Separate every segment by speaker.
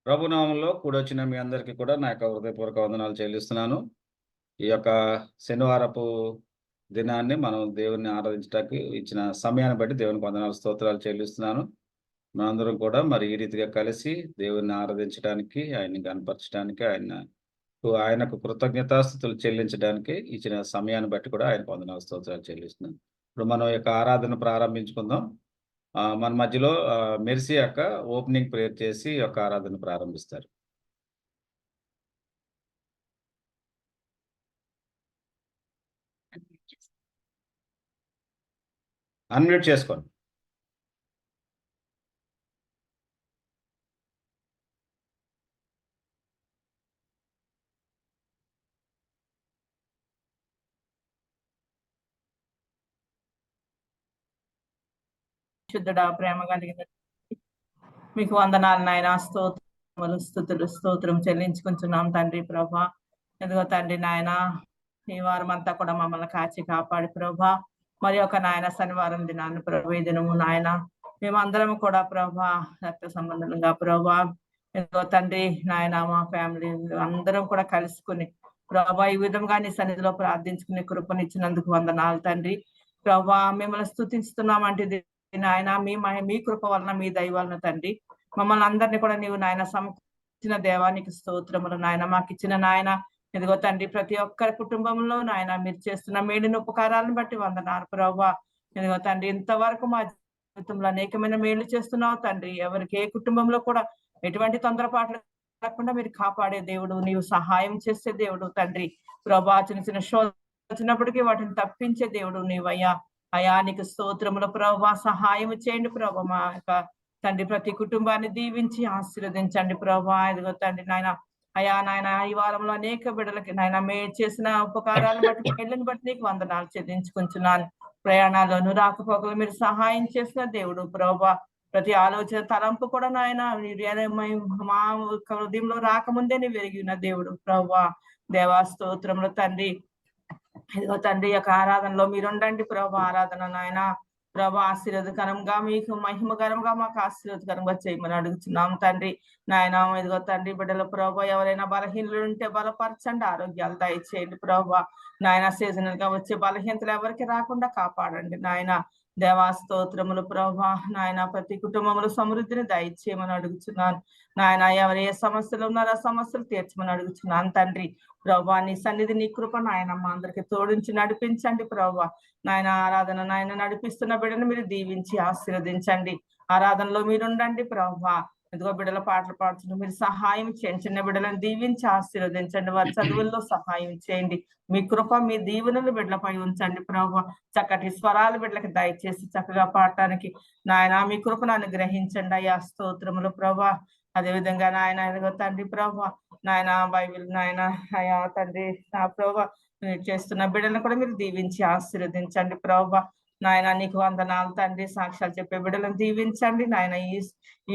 Speaker 1: ప్రభునామంలో కూడొచ్చిన మీ అందరికీ కూడా నా యొక్క హృదయపూర్వక వందనాలు చెల్లిస్తున్నాను. ఈ యొక్క శనివారపు దినాన్ని మనం దేవుడిని ఆరాధించటానికి ఇచ్చిన సమయాన్ని బట్టి దేవునికి వందనాలు, స్తోత్రాలు చెల్లిస్తున్నాను. మనందరం కూడా మరి ఈ రీతిగా కలిసి దేవుడిని ఆరాధించడానికి, ఆయన్ని గనపరచడానికి, ఆయనకు కృతజ్ఞతాస్తుతులు చెల్లించడానికి ఇచ్చిన సమయాన్ని బట్టి కూడా ఆయనకు వందనాలు, స్తోత్రాలు చెల్లిస్తున్నాను. ఇప్పుడు మనం ఈ యొక్క ఆరాధన ప్రారంభించుకుందాం. మన మధ్యలో మెర్సీ అక్క ఓపెనింగ్ ప్రేయర్ చేసి ఈ యొక్క ఆరాధన ప్రారంభిస్తారు. అన్మ్యూట్ చేసుకోండి.
Speaker 2: శుద్ధుడా, ప్రేమ కలిగిన మీకు వందనాలు నాయన. స్తోత్రములు, స్తుతులు, స్తోత్రం చెల్లించుకుంటున్నాం తండ్రి ప్రభా. ఎదుగో తండ్రి నాయన, ఈ వారం అంతా కూడా మమ్మల్ని కాచి కాపాడి ప్రభా, మరి ఒక నాయన శనివారం దినాన్ని ప్రభు, ఈ దినము నాయన మేమందరం కూడా ప్రభా రక్త సంబంధంగా ప్రభా, ఎదుగో తండ్రి నాయన మా ఫ్యామిలీ అందరం కూడా కలుసుకుని ప్రభా ఈ విధంగా నీ సన్నిధిలో ప్రార్థించుకునే కృపనిచ్చినందుకు వందనాలు తండ్రి ప్రభా. మిమ్మల్ని స్తుతిస్తున్నామంటే నాయన మీ కృప వలన, మీ దయ వలన తండ్రి మమ్మల్ని అందరినీ కూడా నీవు నాయన సమకూర్చిన దేవానికి స్తోత్రములు నాయన. మాకు ఇచ్చిన నాయన ఇదిగో తండ్రి ప్రతి ఒక్కరి కుటుంబంలో నాయన మీరు చేస్తున్న మేలుని ఉపకారాలను బట్టి వందనాలు ప్రభా. ఇదిగో తండ్రి ఇంతవరకు మా జీవితంలో అనేకమైన మేలు చేస్తున్నావు తండ్రి. ఎవరికి ఏ కుటుంబంలో కూడా ఎటువంటి తొందరపాట్లు లేకుండా మీరు కాపాడే దేవుడు, నీవు సహాయం చేసే దేవుడు తండ్రి ప్రభా. చిన్న చిన్న శోధ వచ్చినప్పటికీ వాటిని తప్పించే దేవుడు నీవయ్యా. అయా నీకు స్తోత్రముల ప్రభా, సహాయం చేయండి ప్రభా. మా యొక్క తండ్రి ప్రతి కుటుంబాన్ని దీవించి ఆశీర్వదించండి ప్రభా. ఇదిగో తండ్రి నాయన అయా నాయన ఈ వారంలో అనేక బిడ్డలకి నాయన మే చేసిన ఉపకారాలను బట్టి, మేళ్ళని బట్టి నీకు వందనాలు చెల్లించుకుంటున్నాను. ప్రయాణాలను రాకపోకలు మీరు సహాయం చేసిన దేవుడు ప్రభా. ప్రతి ఆలోచన తలంపు కూడా నాయన మా హృదయంలో రాకముందే నీ వెలిగిన దేవుడు ప్రభా. దేవా స్తోత్రములు తండ్రి. ఇదిగో తండ్రి యొక్క ఆరాధనలో మీరుండండి ప్రభా. ఆరాధన నాయన ప్రభా ఆశీర్వదకరంగా, మీకు మహిమకరంగా, మాకు ఆశీర్వదకరంగా చేయమని అడుగుతున్నాం తండ్రి నాయన. ఇదిగో తండ్రి బిడ్డల ప్రభా ఎవరైనా బలహీనలు ఉంటే బలపరచండి, ఆరోగ్యాలు దయచేయండి ప్రభా నాయన. సీజనల్ గా వచ్చే బలహీనతలు ఎవరికి రాకుండా కాపాడండి నాయన. దేవా స్తోత్రములు ప్రభా నాయన. ప్రతి కుటుంబంలో సమృద్ధిని దయచేయమని అడుగుతున్నాను నాయన. ఎవరు ఏ సమస్యలు ఉన్నారో ఆ సమస్యలు తీర్చమని అడుగుతున్నాను తండ్రి ప్రభా. నీ సన్నిధి, నీ కృప నాయన మా అందరికి తోడించి నడిపించండి ప్రభా నాయన. ఆరాధన నాయన నడిపిస్తున్న బిడ్డను మీరు దీవించి ఆశీర్వదించండి. ఆరాధనలో మీరుండండి ప్రభా. ఇదిగో బిడ్డల పాటలు పాడుతున్న మీరు సహాయం చేయండి. చిన్న బిడ్డలను దీవించి ఆశీర్వదించండి. వారి చదువుల్లో సహాయం చేయండి. మీ కృప, మీ దీవెనలు బిడ్డలపై ఉంచండి ప్రభా. చక్కటి స్వరాలు బిడ్డలకి దయచేసి చక్కగా పాడటానికి నాయన మీ కృపను అనుగ్రహించండి అయ్యా. స్తోత్రములు ప్రభా. అదేవిధంగా నాయన ఇదిగో తండ్రి ప్రభా నాయన బైబిల్ నాయన అయ్యా తండ్రి నా ప్రభా చేస్తున్న బిడ్డలను కూడా మీరు దీవించి ఆశీర్వదించండి ప్రభా నాయన. నీకు వందనాలు తండ్రి. సాక్ష్యాలు చెప్పే బిడ్డలను దీవించండి నాయన.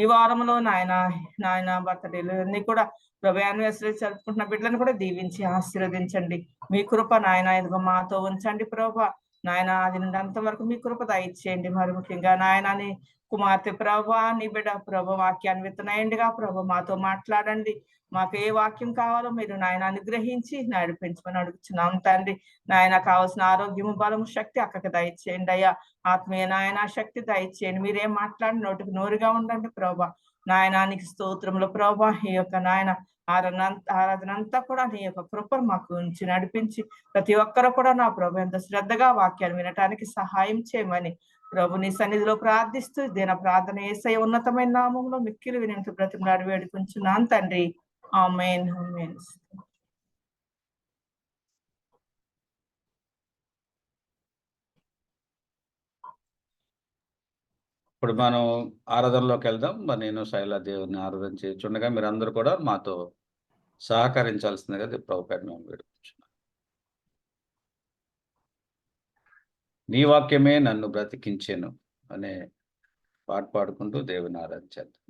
Speaker 2: ఈ వారంలో నాయన బర్త్డేలు అన్ని కూడా ప్రభు యానివర్సరీ జరుపుకుంటున్న బిడ్డలను కూడా దీవించి ఆశీర్వదించండి. మీ కృప నాయన ఇదిగో మాతో ఉంచండి ప్రభా నాయన. అది నుండి అంతవరకు మీ కృప దయచేయండి. మరి ముఖ్యంగా నాయనని కుమార్తె ప్రభా నీ బిడ్డ ప్రభు వాక్యాన్ని విత్తనయండిగా ప్రభు మాతో మాట్లాడండి. మాకు ఏ వాక్యం కావాలో మీరు నాయన అనుగ్రహించి నడిపించమని అడుగుతున్నాం తండ్రి నాయన. కావాల్సిన ఆరోగ్యము, బలము, శక్తి అక్కకి దయచేయండి అయ్యా. ఆత్మీయ నాయన శక్తి దయచేయండి. మీరేం మాట్లాడి నోటికి నోరుగా ఉండండి ప్రభా నాయనానికి స్తోత్రములు ప్రభా. ఈ యొక్క నాయన ఆరాధన అంతా కూడా నీ యొక్క కృపను మాకు ఉంచి నడిపించి ప్రతి ఒక్కరు కూడా నా ప్రభు ఎంత శ్రద్ధగా వాక్యాన్ని వినటానికి సహాయం చేయమని ప్రభు నీ సన్నిధిలో ప్రార్థిస్తూ దీన ప్రార్థన యేసయ్య ఉన్నతమైన నామంలో మిక్కిలి వినంటూ బ్రతిమలాడి వేడుకుంటున్నాను తండ్రి. ఆమేన్, ఆమేన్.
Speaker 1: ఇప్పుడు మనం ఆరాధనలోకి వెళ్దాం. మరి నేను శైలా దేవుని ఆరాధన చేస్తుండగా మీరు అందరూ కూడా మాతో సహకరించాల్సిందిగా ప్రభుపేట మేము వేడుకుంటున్నాం. నీ వాక్యమే నన్ను బ్రతికించెను అనే పాట పాడుకుంటూ దేవుని ఆరాధించేద్దాం.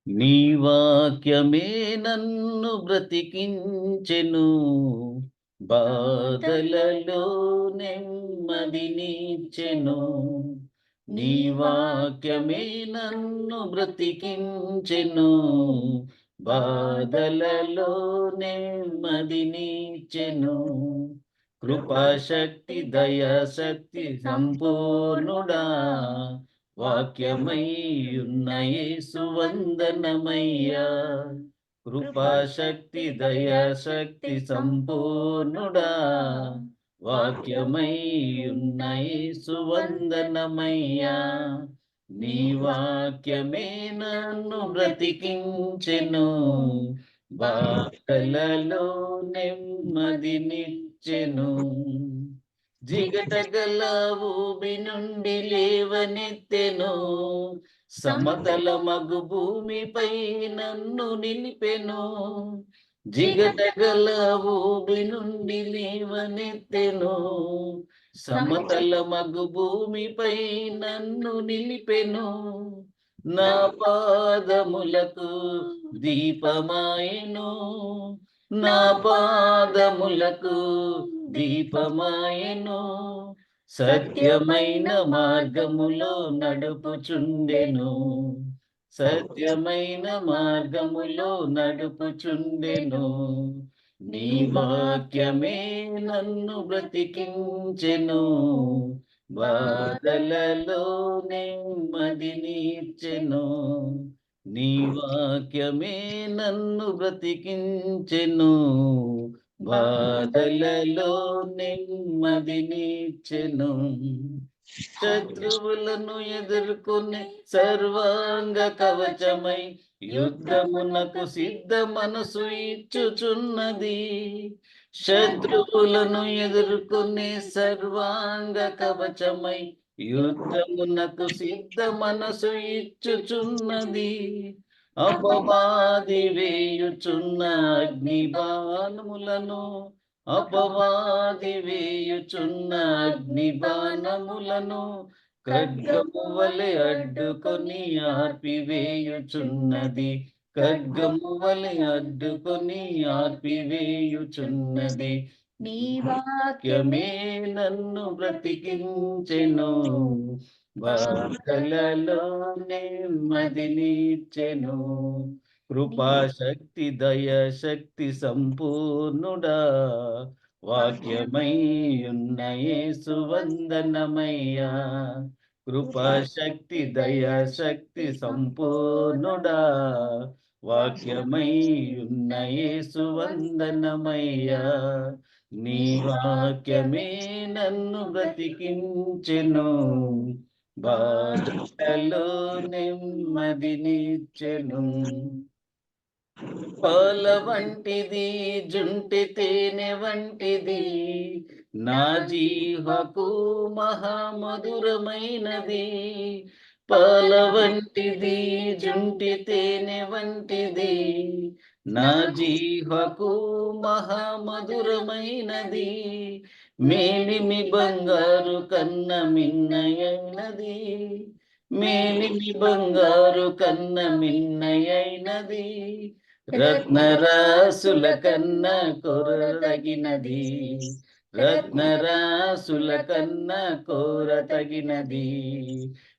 Speaker 1: నీ వాక్యమే నన్ను బ్రతికించెను, బాధలలో నెమ్మదినిచ్చెను, నీ వాక్యమే నన్ను బ్రతికించెను. బాధలలో నెమ్మదినిచ్చెను, కృపాశక్తి దయాశక్తి సంపూర్ణుడా, వాక్యమై ఉన్న యేసు వందనమయ్యా. కృపాశక్తి దయాశక్తి సంపూర్ణుడా, వాక్యమై ఉన్న యేసు వందనమయ్యా. నీ వాక్యమే నన్ను బ్రతికించెను, బాధలలో నెమ్మదినిచ్చెను. జిగటగల ఊబి నుండి లేవనెత్తెను, సమతల మగు భూమిపై నన్ను నిలిపెను. జిగటగల ఊబి నుండి లేవనెత్తెను, సమతల మగు భూమిపై నన్ను నిలిపెను. నా పాదములకు దీపమాయెను, నా పాదములకు దీపమాయెను. సత్యమైన మార్గములో నడుపుచుండెను, సత్యమైన మార్గములో నడుపుచుండెను. నీ వాక్యమే నన్ను బ్రతికించెను, బాధలలో నెమ్మదినిచ్చెను. నీ వాక్యమే నన్ను బ్రతికించెను, బాధలలో నెమ్మదినిచ్చెను. శత్రువులను ఎదుర్కొనే సర్వాంగ కవచమై యుద్ధమునకు సిద్ధ మనసు ఇచ్చుచున్నది. శత్రువులను ఎదుర్కొనే సర్వాంగ కవచమై యుద్ధమునకు సిద్ధ మనసు ఇచ్చుచున్నది. అపవాది వేయుచున్న అగ్నిబాణములను, అపవాది వేయుచున్న అగ్నిబాణములను ఖడ్గము వలె అడ్డుకొని ఆర్పివేయుచున్నది, ఖడ్గము వలె అడ్డుకొని ఆర్పివేయుచున్నది. నీ వాక్యమే నన్ను బ్రతికించెను, బాధలలో నెమ్మదినిచ్చెను. కృపాశక్తి దయాశక్తి సంపూర్ణుడా, వాక్యమై ఉన్న యేసు వందనమయ్యా. కృపాశక్తి దయాశక్తి సంపూర్ణుడా, వాక్యమై ఉన్న యేసు వందనమయ్యా. నీ వాక్యమే నన్ను బ్రతికించెను, బాధలలో నెమ్మదినిచ్చెను. పాల వంటిది జుంటి తేనె వంటిది, నా జీవకు మహామధురమైనది. పాల వంటిది జుంటి తేనె వంటిది, నా జీవకు మహామధురమైనది. మేలిమి బంగారు కన్న మిన్నయైనది, మేలిమి బంగారు కన్న మిన్నయైనది. రత్నరాసుల కన్న కోరదగినది, రత్నరాసుల కన్న కోరతగినది.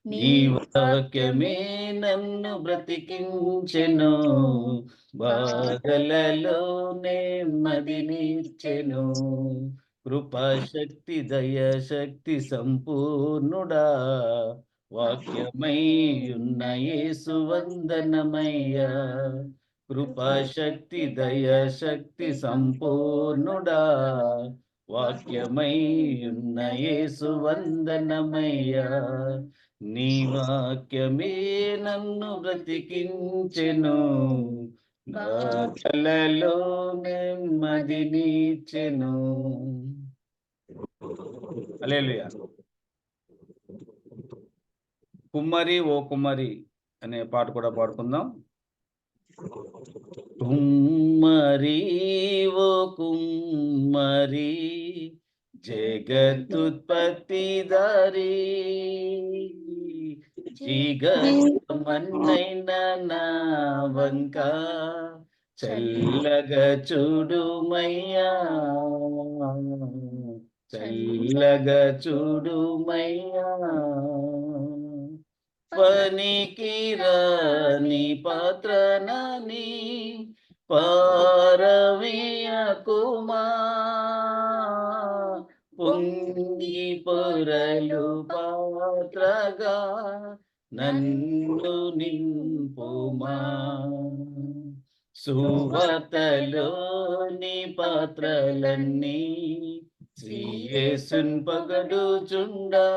Speaker 1: నీ వాక్యమే నన్ను బ్రతికించెను, బాధలలో నెమ్మదినిచ్చెను. కృపాశక్తి దయాశక్తి సంపూర్ణుడా, వాక్యమై ఉన్న యేసు వందనమయ్యా. కృపాశక్తి దయాశక్తి సంపూర్ణుడా, వాక్యమై ఉన్న యేసు వందనమయ్యా. నీ వాక్యమే నన్ను బ్రతికించెను, బాధలలో నెమ్మదినిచ్చెను. హల్లెలూయా. కుమ్మరి ఓ కుమ్మరి అనే పాట కూడా పాడుకుందాం. కుమ్మరి ఓ కుమ్మరి, జగత్తుత్పత్తిదారి, జీగమన్నైన నా వంక చల్లగా చూడుమయ్యా, చల్లగా చూడుమయ్యా. పనికిరాని పాత్రనని పారవేయకుమా, పొంగి పొరలు పాత్రగా నన్ను నింపుమా. సువార్తలోని పాత్రలన్నీ శ్రీయేసున్ పొగడుచుండా,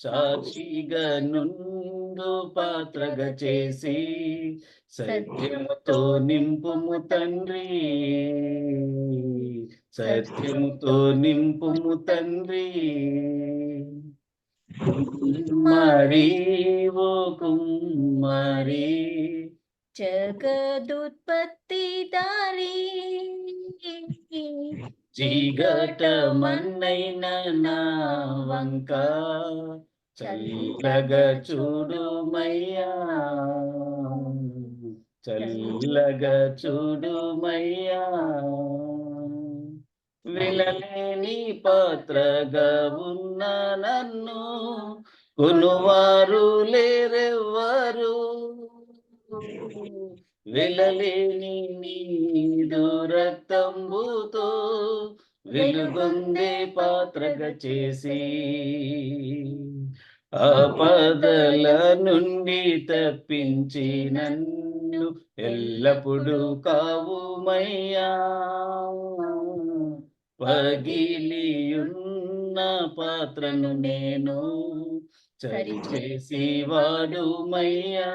Speaker 1: సాక్షిగా నుండు పాత్రగా చేసి సత్యముతో నింపుము తండ్రి, సత్యముతో నింపుము తండ్రి. కుమ్మరి ఓ కుమ్మరి,
Speaker 3: జగదుత్పత్తి దారి,
Speaker 1: చీకటమన్నైన నా వంక చల్లగా చూడుమయ్యా, చల్లగా చూడుమయ్యా. వినలేని పాత్రగా ఉన్న నన్ను కొనువారు లేరెవ్వరు, వెలలేని నీదు రక్తంబుతో వెలుగొందే పాత్రగా చేసి, ఆపదల నుండి తప్పించి నన్ను ఎల్లప్పుడూ కావుమయ్యా. పగిలియున్న పాత్రను నేను సరిచేసి వాడుమయ్యా,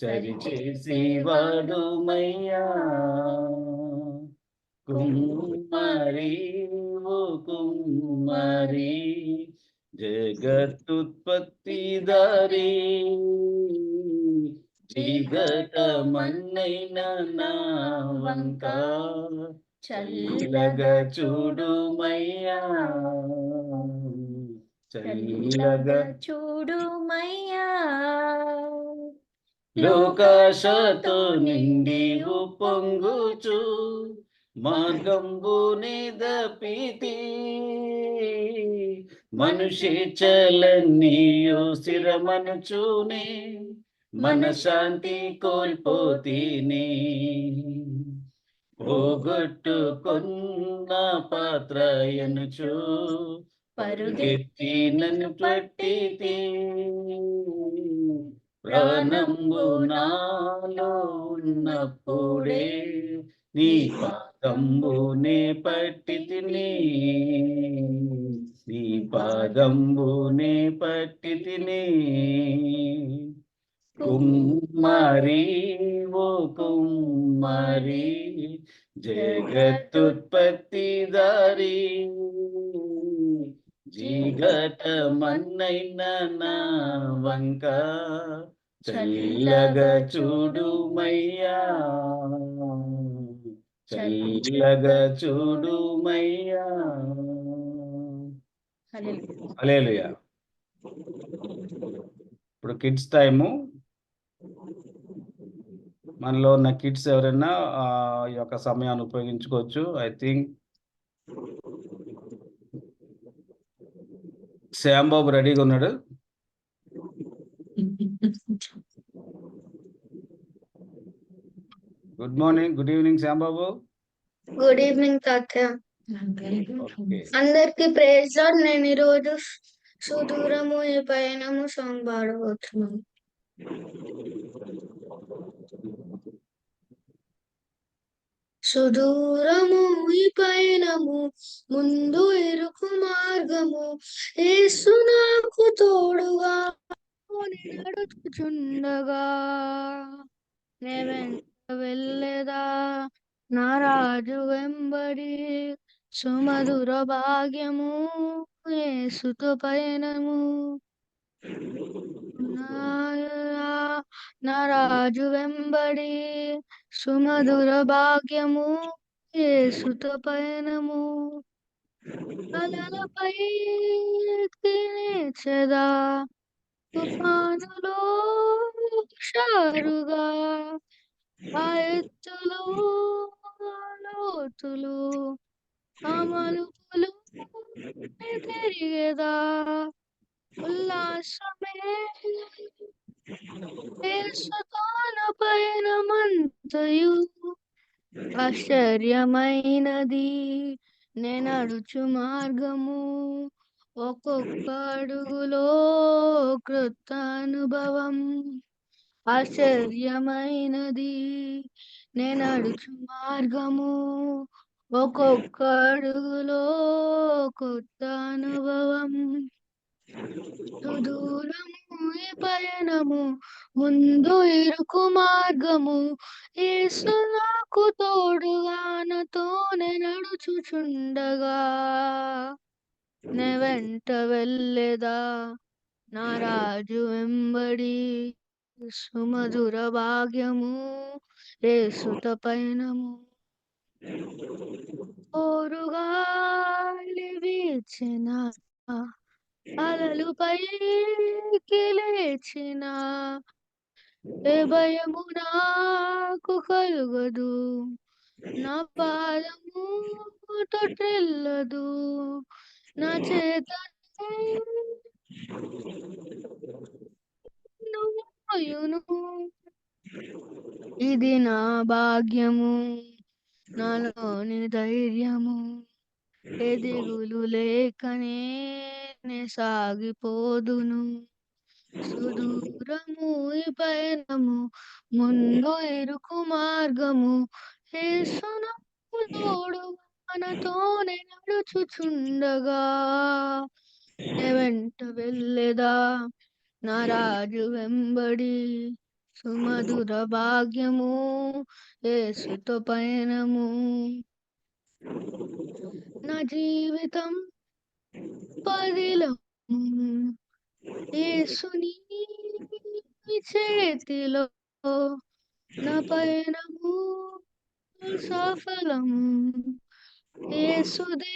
Speaker 1: సరిచేసి వాడుమయ్యా. కుమ్మరి ఓ కుమ్మరి, జగత్తుత్పత్తి దారి, చీకటమన్నైన నా వంక చల్లగా చూడుమయ్యా, చల్లగా
Speaker 3: చూడుమయ్యా.
Speaker 1: లోకాశతో నిండి ఉప్పొంగుచు మార్గంబుని దపితి, మనుషేచ్ఛలన్నీయు స్థిరమనుచూనే మనశాంతి కోల్పోతిని. పోగొట్టుకున్న పాత్ర ఎనుచు పరుగెత్తి నన్ను పట్టితి, ప్రాణంబు నాలో ఉన్నప్పుడే నీ పాదంబునే పట్టితిని, నీ పాదంబునే పట్టితిని. కుమ్మరి ఓ కుమ్మరి, జగత్తుత్పత్తి దారి, చీకటమన్నైన నా వంక చల్లగా చూడుమయ్యా, చల్లగా చూడుమయ్యా. హల్లెలూయా. ఇప్పుడు కిడ్స్ టైము. మనలో ఉన్న కిడ్స్ ఎవరైనా ఈ యొక్క సమయాన్ని ఉపయోగించుకోవచ్చు. ఐ థింక్ శ్యాంబాబు రెడీగా ఉన్నాడు. Good morning, good evening Shyam Babu.
Speaker 4: Good evening తాతయ్య.
Speaker 1: ఓకే,
Speaker 4: అందరికి ప్రేజ్ లార్డ్. నేను ఈరోజు సుదూరము ఈ పయనము సాంగ్ పాడబోతున్నాను. సుదూరము ఈ పయనము, ముందు ఇరుకు మార్గము, యేసు నాకు తోడుగా నడుచుచుండగా, నే వెంట వెళ్ళేదా నా రాజు వెంబడి, సుమధుర భాగ్యము యేసుతో పయనము. నా రాజు వెంబడి సుమధుర భాగ్యము యేసుతో పయనము. అలలపై ఎక్కినేచెదా, తుఫానులో హుషారుగా ఆ ఎత్తులు లోతులు ఆ మలుపులు తిరిగేదా ఉల్లాసమే యేసుతోన పయనమంతయు ఆశ్చర్యమైనది నేనడుచు మార్గము ఒక్కొక్క అడుగులో కృత అనుభవం ఆశ్చర్యమైనది నేనడుచు మార్గము ఒక్కొక్క అడుగులో కొత్త అనుభవం సుదూరము ఈ పయనము ముందు ఇరుకు మార్గము యేసు నాకు తోడుగా నాతోనే నడుచుచుండగా నే వెంట వెళ్ళేదా నా రాజు వెంబడి సుమధుర భాగ్యము యేసుత పయనము ఓరుగాలి వీచిన అలలు పైకి లేచిన ఏ భయము నాకు కలుగదు నా పాదము తొట్టిల్లదు నా చేత మోయును ఇది నా భాగ్యము నాలోని ధైర్యము ఏ దిగులు లేకనే నే సాగిపోదును సుదూరము ఈ పయనము ముందు ఇరుకు మార్గము యేసు నాకు తోడు మనతోనే నడుచుచుండగా నే వెంట వెళ్ళేదా నా రాజు వెంబడి సుమధుర భాగ్యము యేసుతో పయనము నా జీవితం పదిలము యేసుని చేతిలో నా పయనము సఫలము యేసుదే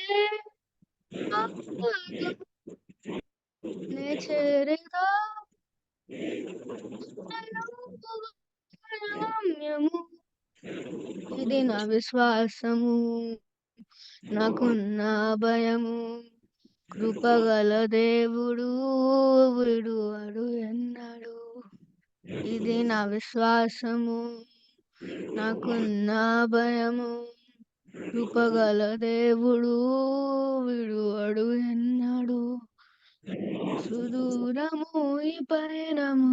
Speaker 4: మార్గం నే చేరేదా గమ్యము ఇది నా విశ్వాసము నాకున్న భయము కృపగల దేవుడు విడువడు ఎన్నడు ఇది నా విశ్వాసము నాకున్న భయము కృపగల దేవుడు విడువడు ఎన్నడు సుదూరము ఈ పయనము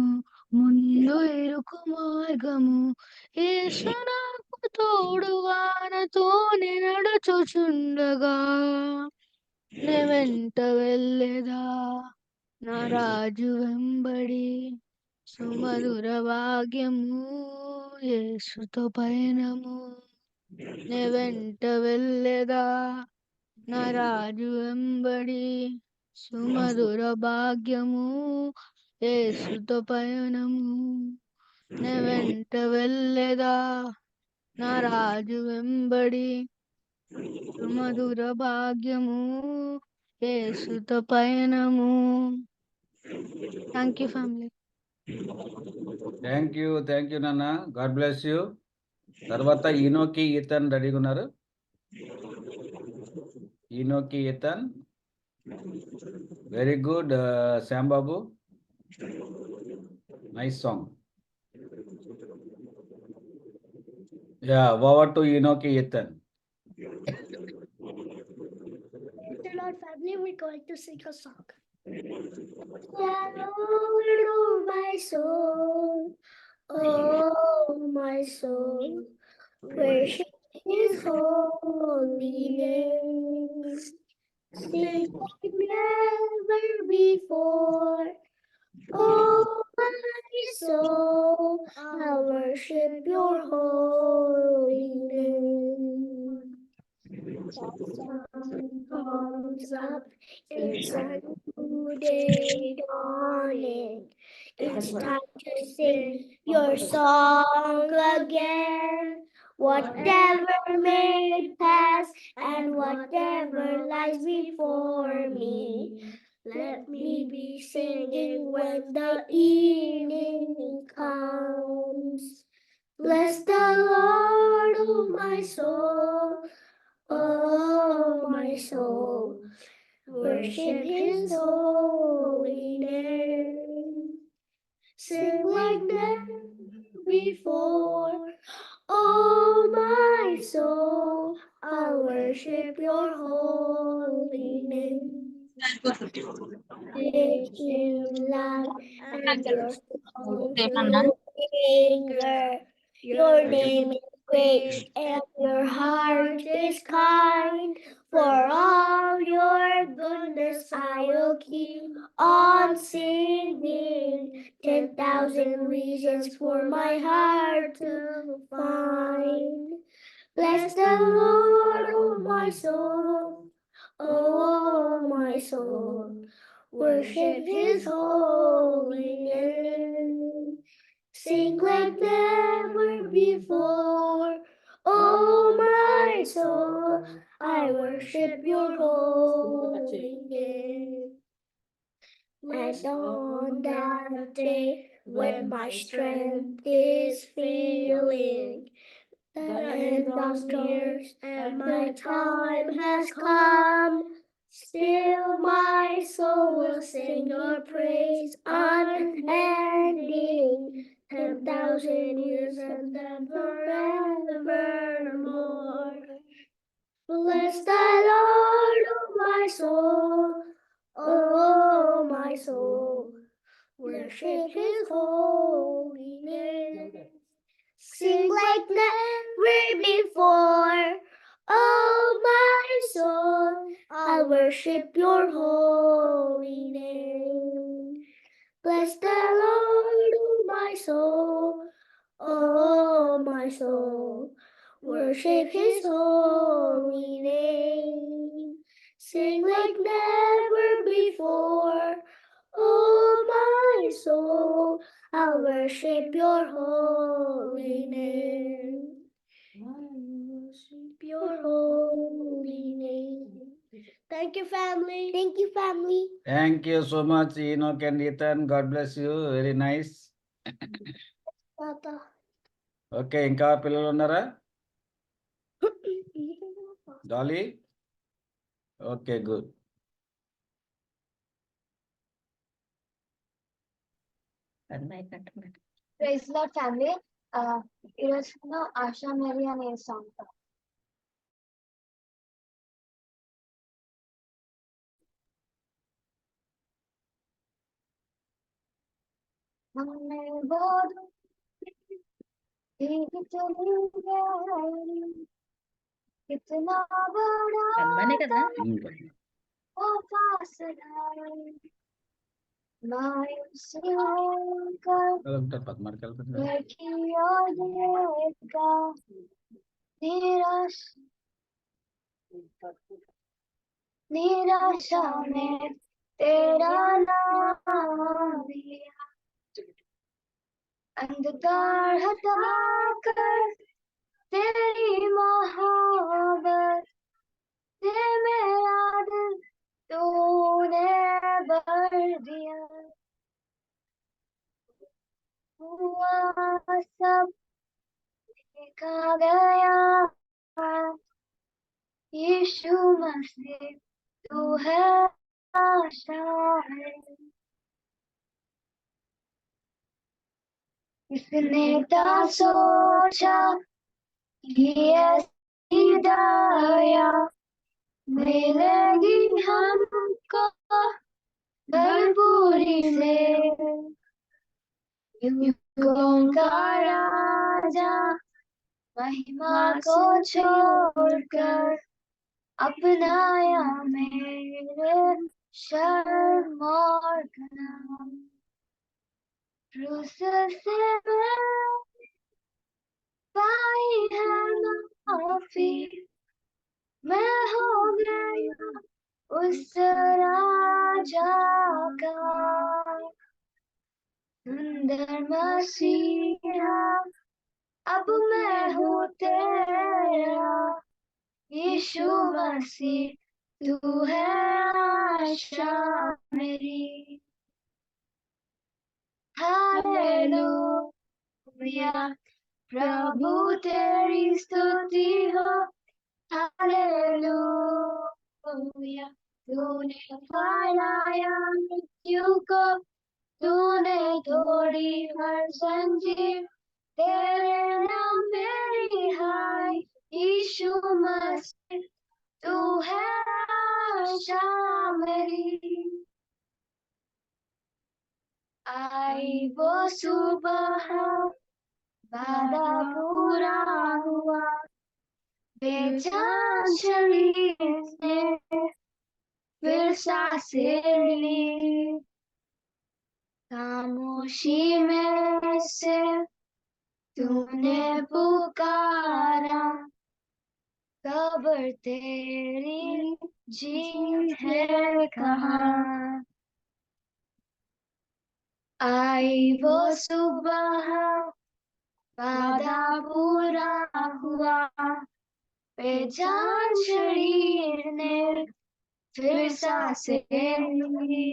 Speaker 4: ముందు ఇరుకు మార్గము యేసు నాకు తోడుగా నాతోనే నడుచుచుండగా నే వెంట వెళ్ళేదా నా రాజు వెంబడి సుమధుర భాగ్యము యేసుతో పయనము నే వెంట వెళ్ళేదా నా రాజు వెంబడి సుమధుర భాగ్యము యేసుతో పయనము నే వెంట వెళ్ళేదా నా రాజు వెంబడి సుమధుర భాగ్యము యేసుతో పయనము thank you family
Speaker 1: thank you నాన్న, గాడ్ బ్లెస్ యూ. తర్వాత ఈనోకి ఈతన్ రెడీగా ఉన్నారు. Enoki Ethan, very good. Shyambabu, nice song. Yeah, over to Enoki Ethan.
Speaker 4: Lord family, we're going to sing a song. Lord, my soul, oh my soul, worship His holy name. Sing like never before, oh my soul, I worship Your holy name. The sun comes up, it's a new day dawning. It's time to sing your song again. Whatever may pass and whatever lies before me, Let me be singing when the evening comes. Bless the Lord, oh my soul, oh my soul. Worship his holy name. Sing like never before, oh my soul. I'll worship your holy name. Make you love and your soul to anger. Your name is great and your heart is kind. For all your goodness I will keep on singing. 10,000 reasons for my heart to find. Bless the Lord, oh my soul, oh my soul. Worship his holy name. Sing like never before, oh my soul. I worship your holy name. And on that day when my strength is failing, the end of years and my time has come, still my soul will sing your praise unending. 10,000 years and then forevermore. Bless the Lord, oh my soul, oh my soul. Worship his holy name. Sing like never before, oh my soul. I'll worship your holy name. Bless the Lord, oh my soul, oh my soul. Worship his holy name. Sing like never before, oh my soul. I'll worship your holy name. I'll worship your holy name. Thank you, family. Thank you, family.
Speaker 1: Thank you so much, Enoch and Ethan. God bless you. Very nice.
Speaker 4: Tata.
Speaker 1: Okay, ఇంకా పిల్లలు ఉన్నారా? Dolly? Okay, good.
Speaker 5: Praise lord family. ఈరోజు Asha Mary అనే song. हमने बहुत एक चली गई, कितना बड़ा था वो फासला, मायूसी होकर लड़की और देखा, निराशा में तेरा नाम लिया, अंधकार हटाकर तेरी मोहब्बत से मेरा दिल तूने भर दिया। हुआ सब देखा गया, यीशु मसीह तू है आशा है। किसने था सोचा ये ऐसी दया मिलेगी हमको भरपूरी से। युगों का राजा महिमा को छोड़कर अपनाया मेरे शर्म और गुनाह। क्रूस से पाई है माफी, मैं हो गया उस राजा का सुंदर मसीहा। अब मैं हूँ तेरा यीशु मसीह
Speaker 4: तू है आशा मेरी। हालेलुया प्रभु तेरी स्तुति हो। हालेलुया तूने हराया मृत्यु को, तूने तोड़ी हर जंजीर। तेरे नाम पे रिहाई यीशु मसीह, तू है आशा मेरी। आई वो सुबह, वादा पूरा हुआ, बेजान शरीर ने फिर सांसें ली। खामोशी में से तूने पुकारा, कब्र तेरी जीत है कहाँ। आई वो सुबह, वादा पूरा हुआ, बेजान शरीर ने फिर सांसें ली।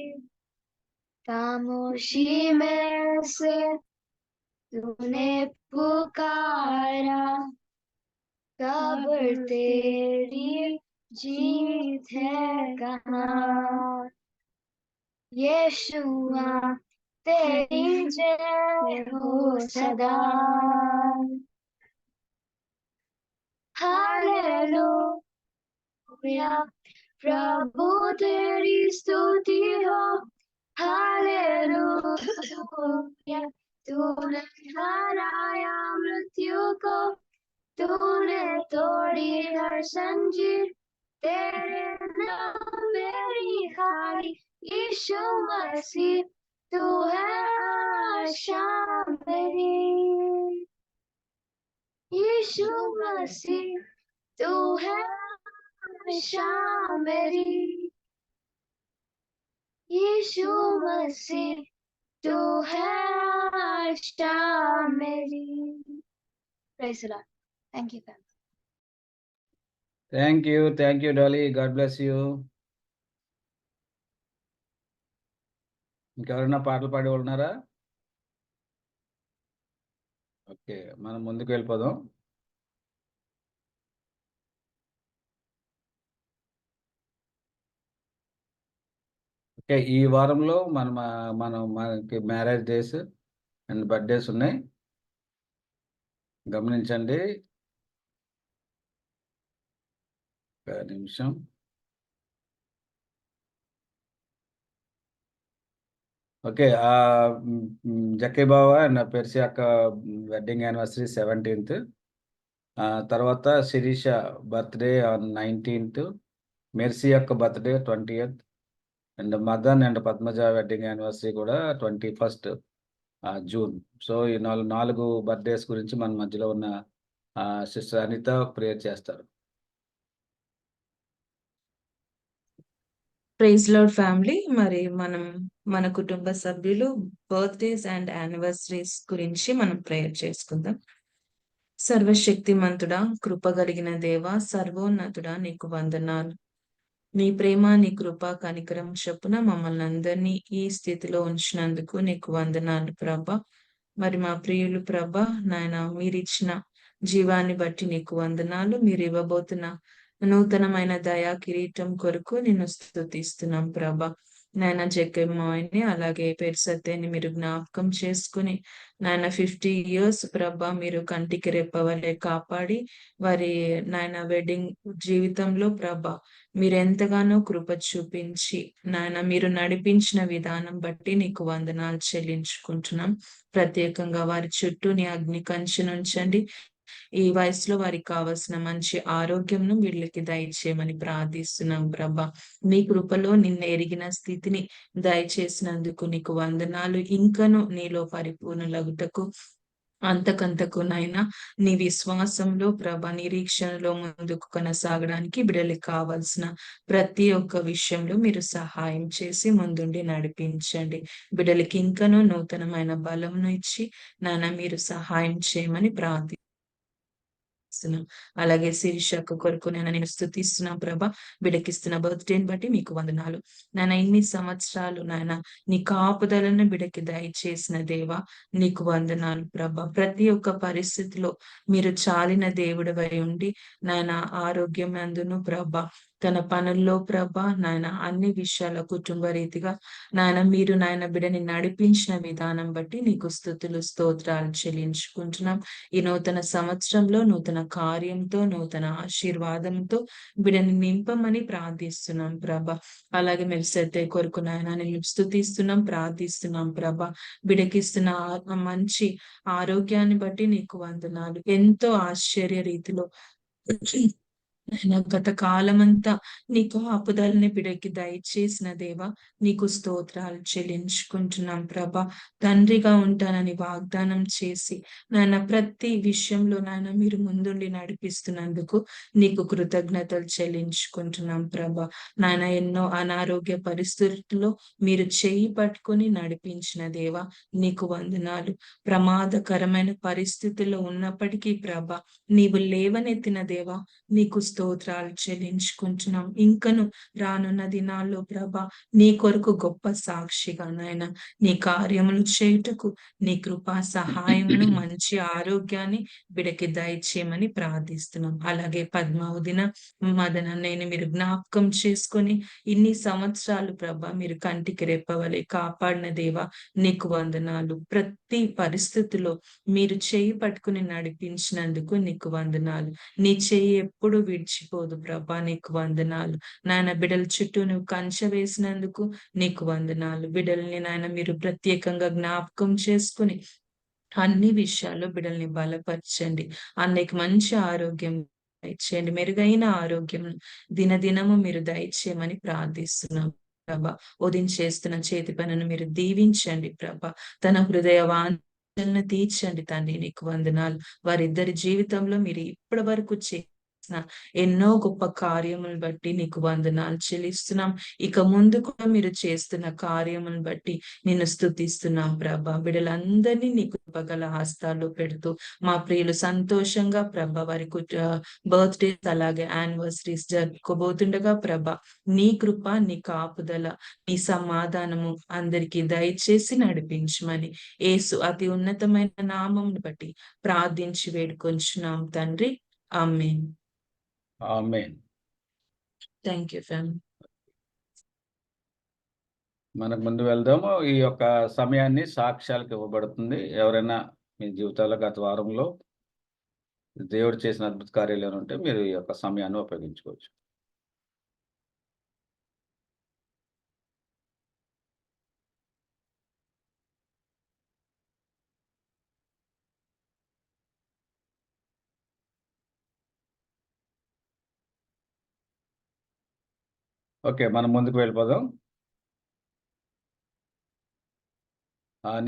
Speaker 4: खामोशी में से तूने पुकारा, कब्र तेरी जीत है कहाँ। यीशुआ तेरी जय हो सदा। हालेलुया प्रभु तेरी स्तुति हो। हालेलुया तूने हराया मृत्यु को, तूने तोड़ी हर जंजीर। तेरे नाम मेरी हारी यीशु मसीह, तू है आशा मेरी। यीशु मसीह तू है आशा मेरी। यीशु मसीह तू है आशा मेरी। Praise the Lord. Thank you.
Speaker 1: Thank you Dolly. God bless you. ఇంకెవరైనా పాటలు పాడే వాళ్ళు ఉన్నారా? ఓకే, మనం ముందుకు వెళ్ళిపోదాం. ఓకే, ఈ వారంలో మనకి మ్యారేజ్ డేస్ అండ్ బర్త్డేస్ ఉన్నాయి, గమనించండి. ఒక నిమిషం. ఓకే, జక్కీ బావ అండ్ పెర్సి అక్క వెడ్డింగ్ యానివర్సరీ 17th. తర్వాత Sirisha birthday on 19th. Mercy యొక్క birthday 20th. And Madan and Padmaja wedding anniversary కూడా 21st జూన్. సో ఈ 4 బర్త్డేస్ గురించి మన మధ్యలో ఉన్న సిస్టర్ అనిత ప్రేయర్ చేస్తారు.
Speaker 6: Praise lord family. మరి మనం మన కుటుంబ సభ్యులు బర్త్డేస్ అండ్ యానివర్సరీస్ గురించి మనం ప్రేయర్ చేసుకుందాం. సర్వశక్తిమంతుడా, కృపగలిగిన దేవ, సర్వోన్నతుడా, నీకు వందనాలు. నీ ప్రేమ, నీ కృప, కనికరం చొప్పున మమ్మల్ని అందరినీ ఈ స్థితిలో ఉంచినందుకు నీకు వందనాలు ప్రభా. మరి మా ప్రియులు ప్రభా, నాయన మీరిచ్చిన జీవాన్ని బట్టి నీకు వందనాలు. మీరు ఇవ్వబోతున్న నూతనమైన దయా కిరీటం కొరకు నిన్ను స్తుతిస్తున్నాం ప్రభా. నాయన జగ్గమ్మాయిని అలాగే పేరు సత్యాన్ని మీరు జ్ఞాపకం చేసుకుని నాయన 50 years ప్రభా మీరు కంటికి రెప్పవలే కాపాడి వారి నాయన వెడ్డింగ్ జీవితంలో ప్రభా మీరు ఎంతగానో కృప చూపించి నాయన మీరు నడిపించిన విధానం బట్టి నీకు వందనాలు చెల్లించుకుంటున్నాం. ప్రత్యేకంగా వారి చుట్టూ నీ అగ్ని కంచెను ఉంచండి. ఈ వయసులో వారికి కావాల్సిన మంచి ఆరోగ్యంను వీళ్ళకి దయచేయమని ప్రార్థిస్తున్నాం ప్రభా. నీ కృపలో నిన్ను ఎరిగిన స్థితిని దయచేసినందుకు నీకు వందనాలు. ఇంకను నీలో పరిపూర్ణులగుటకు అంతకంతకు నైనా నీ విశ్వాసంలో ప్రభా నిరీక్షణలో ముందుకు కొనసాగడానికి బిడ్డలకు కావాల్సిన ప్రతి ఒక్క విషయంలో మీరు సహాయం చేసి ముందుండి నడిపించండి. బిడ్డలకి ఇంకనూ నూతనమైన బలంను ఇచ్చి నాన్న మీరు సహాయం చేయమని ప్రార్థి ప్రార్థిస్తున్నాం. అలాగే శిరీషకు కొరకు నేను స్తుతిస్తున్నాం ప్రభా. బిడకిస్తున్న బర్త్డేని బట్టి మీకు వందనాలు నాయన. ఇన్ని సంవత్సరాలు నాయన నీ కాపుదలను బిడకి దయచేసిన దేవా నీకు వందనాలు ప్రభా. ప్రతి ఒక్క పరిస్థితిలో మీరు చాలిన దేవుడివై ఉండి నాయన ఆరోగ్యం అందును ప్రభా, తన పనుల్లో ప్రభా నాయన అన్ని విషయాల కుటుంబ రీతిగా నాయన మీరు నాయన బిడని నడిపించిన విధానం బట్టి నీకు స్తుతులు స్తోత్రాలు చెల్లించుకుంటున్నాం. ఈ నూతన సంవత్సరంలో నూతన కార్యంతో నూతన ఆశీర్వాదంతో బిడని నింపమని ప్రార్థిస్తున్నాం ప్రభా. అలాగే మీరు శ్రద్ధ కొరకు నాయన నేను స్తుతిస్తున్నాం ప్రార్థిస్తున్నాం ప్రభా. బిడకిస్తున్న మంచి ఆరోగ్యాన్ని బట్టి నీకు వందనాలు. ఎంతో ఆశ్చర్య రీతిలో గత కాలమంతా నీ కాపుదలని బిడకి దయచేసిన దేవా నీకు స్తోత్రాలు చెల్లించుకుంటున్నాం ప్రభా. తండ్రిగా ఉంటానని వాగ్దానం చేసి నాయన ప్రతి విషయంలో నాయన మీరు ముందుండి నడిపిస్తున్నందుకు నీకు కృతజ్ఞతలు చెల్లించుకుంటున్నాం ప్రభా. నాయన ఎన్నో అనారోగ్య పరిస్థితుల్లో మీరు చేయి పట్టుకొని నడిపించిన దేవా నీకు వందనాలు. ప్రమాదకరమైన పరిస్థితుల్లో ఉన్నప్పటికీ ప్రభా నీవు లేవనెత్తిన దేవా నీకు స్తోత్రాలు చెల్లించుకుంటున్నాం. ఇంకను రానున్న దినాల్లో ప్రభా నీ కొరకు గొప్ప సాక్షిగా నాయన నీ కార్యములు చేయుటకు నీ కృపా సహాయమును మంచి ఆరోగ్యాన్ని బిడకి దయచేయమని ప్రార్థిస్తున్నాం. అలాగే పద్మావదిన మదన నేను మీరు జ్ఞాపకం చేసుకొని ఇన్ని సంవత్సరాలు ప్రభా మీరు కంటికి రెప్పవలే కాపాడిన దేవా నీకు వందనాలు. ప్రతి పరిస్థితిలో మీరు చేయి పట్టుకుని నడిపించినందుకు నీకు వందనాలు. నీ చేయి ఎప్పుడు విడిచిపోదు ప్రభా నీకు వందనాలు. నాయన బిడల చుట్టూ నువ్వు కంచె వేసినందుకు నీకు వందనాలు. బిడల్ని నాయన మీరు ప్రత్యేకంగా జ్ఞాపకం చేసుకుని అన్ని విషయాల్లో బిడల్ని బలపరచండి. అన్నకి మంచి ఆరోగ్యం దయచేయండి. మెరుగైన ఆరోగ్యం దినదినము మీరు దయచేయమని ప్రార్థిస్తున్నాం ప్రభా. ఉదయించేస్తున్న చేతి పనులను మీరు దీవించండి ప్రభా. తన హృదయ వాంఛలను తీర్చండి తండ్రి నీకు వందనాలు. వారిద్దరి జీవితంలో మీరు ఇప్పటి వరకు ఎన్నో గొప్ప కార్యములను బట్టి నీకు వందనాలు చెల్లిస్తున్నాం. ఇక ముందు కూడా మీరు చేస్తున్న కార్యములను బట్టి నిన్ను స్తుతిస్తున్నాం ప్రభా. బిడ్డలందరినీ నీకు కృపగల హస్తాల్లో పెడుతూ మా ప్రియులు సంతోషంగా ప్రభా వారి బర్త్డేస్ అలాగే యానివర్సరీస్ జరుపుకోబోతుండగా ప్రభా నీ కృప నీ కాపుదల నీ సమాధానము అందరికీ దయచేసి నడిపించమని యేసు అతి ఉన్నతమైన నామమును బట్టి ప్రార్థించి వేడుకొంచున్నాం తండ్రి. Amen.
Speaker 1: Amen.
Speaker 6: Thank you family.
Speaker 1: మనకు ముందు వెళ్దాము. ఈ యొక్క సమయాన్ని సాక్ష్యాలకు ఇవ్వబడుతుంది. ఎవరైనా మీ జీవితాల్లో గత వారంలో దేవుడు చేసిన అద్భుత కార్యాలు ఉంటే మీరు ఈ యొక్క సమయాన్ని ఉపయోగించుకోవచ్చు. ఓకే, మనం ముందుకు వెళ్ళిపోదాం.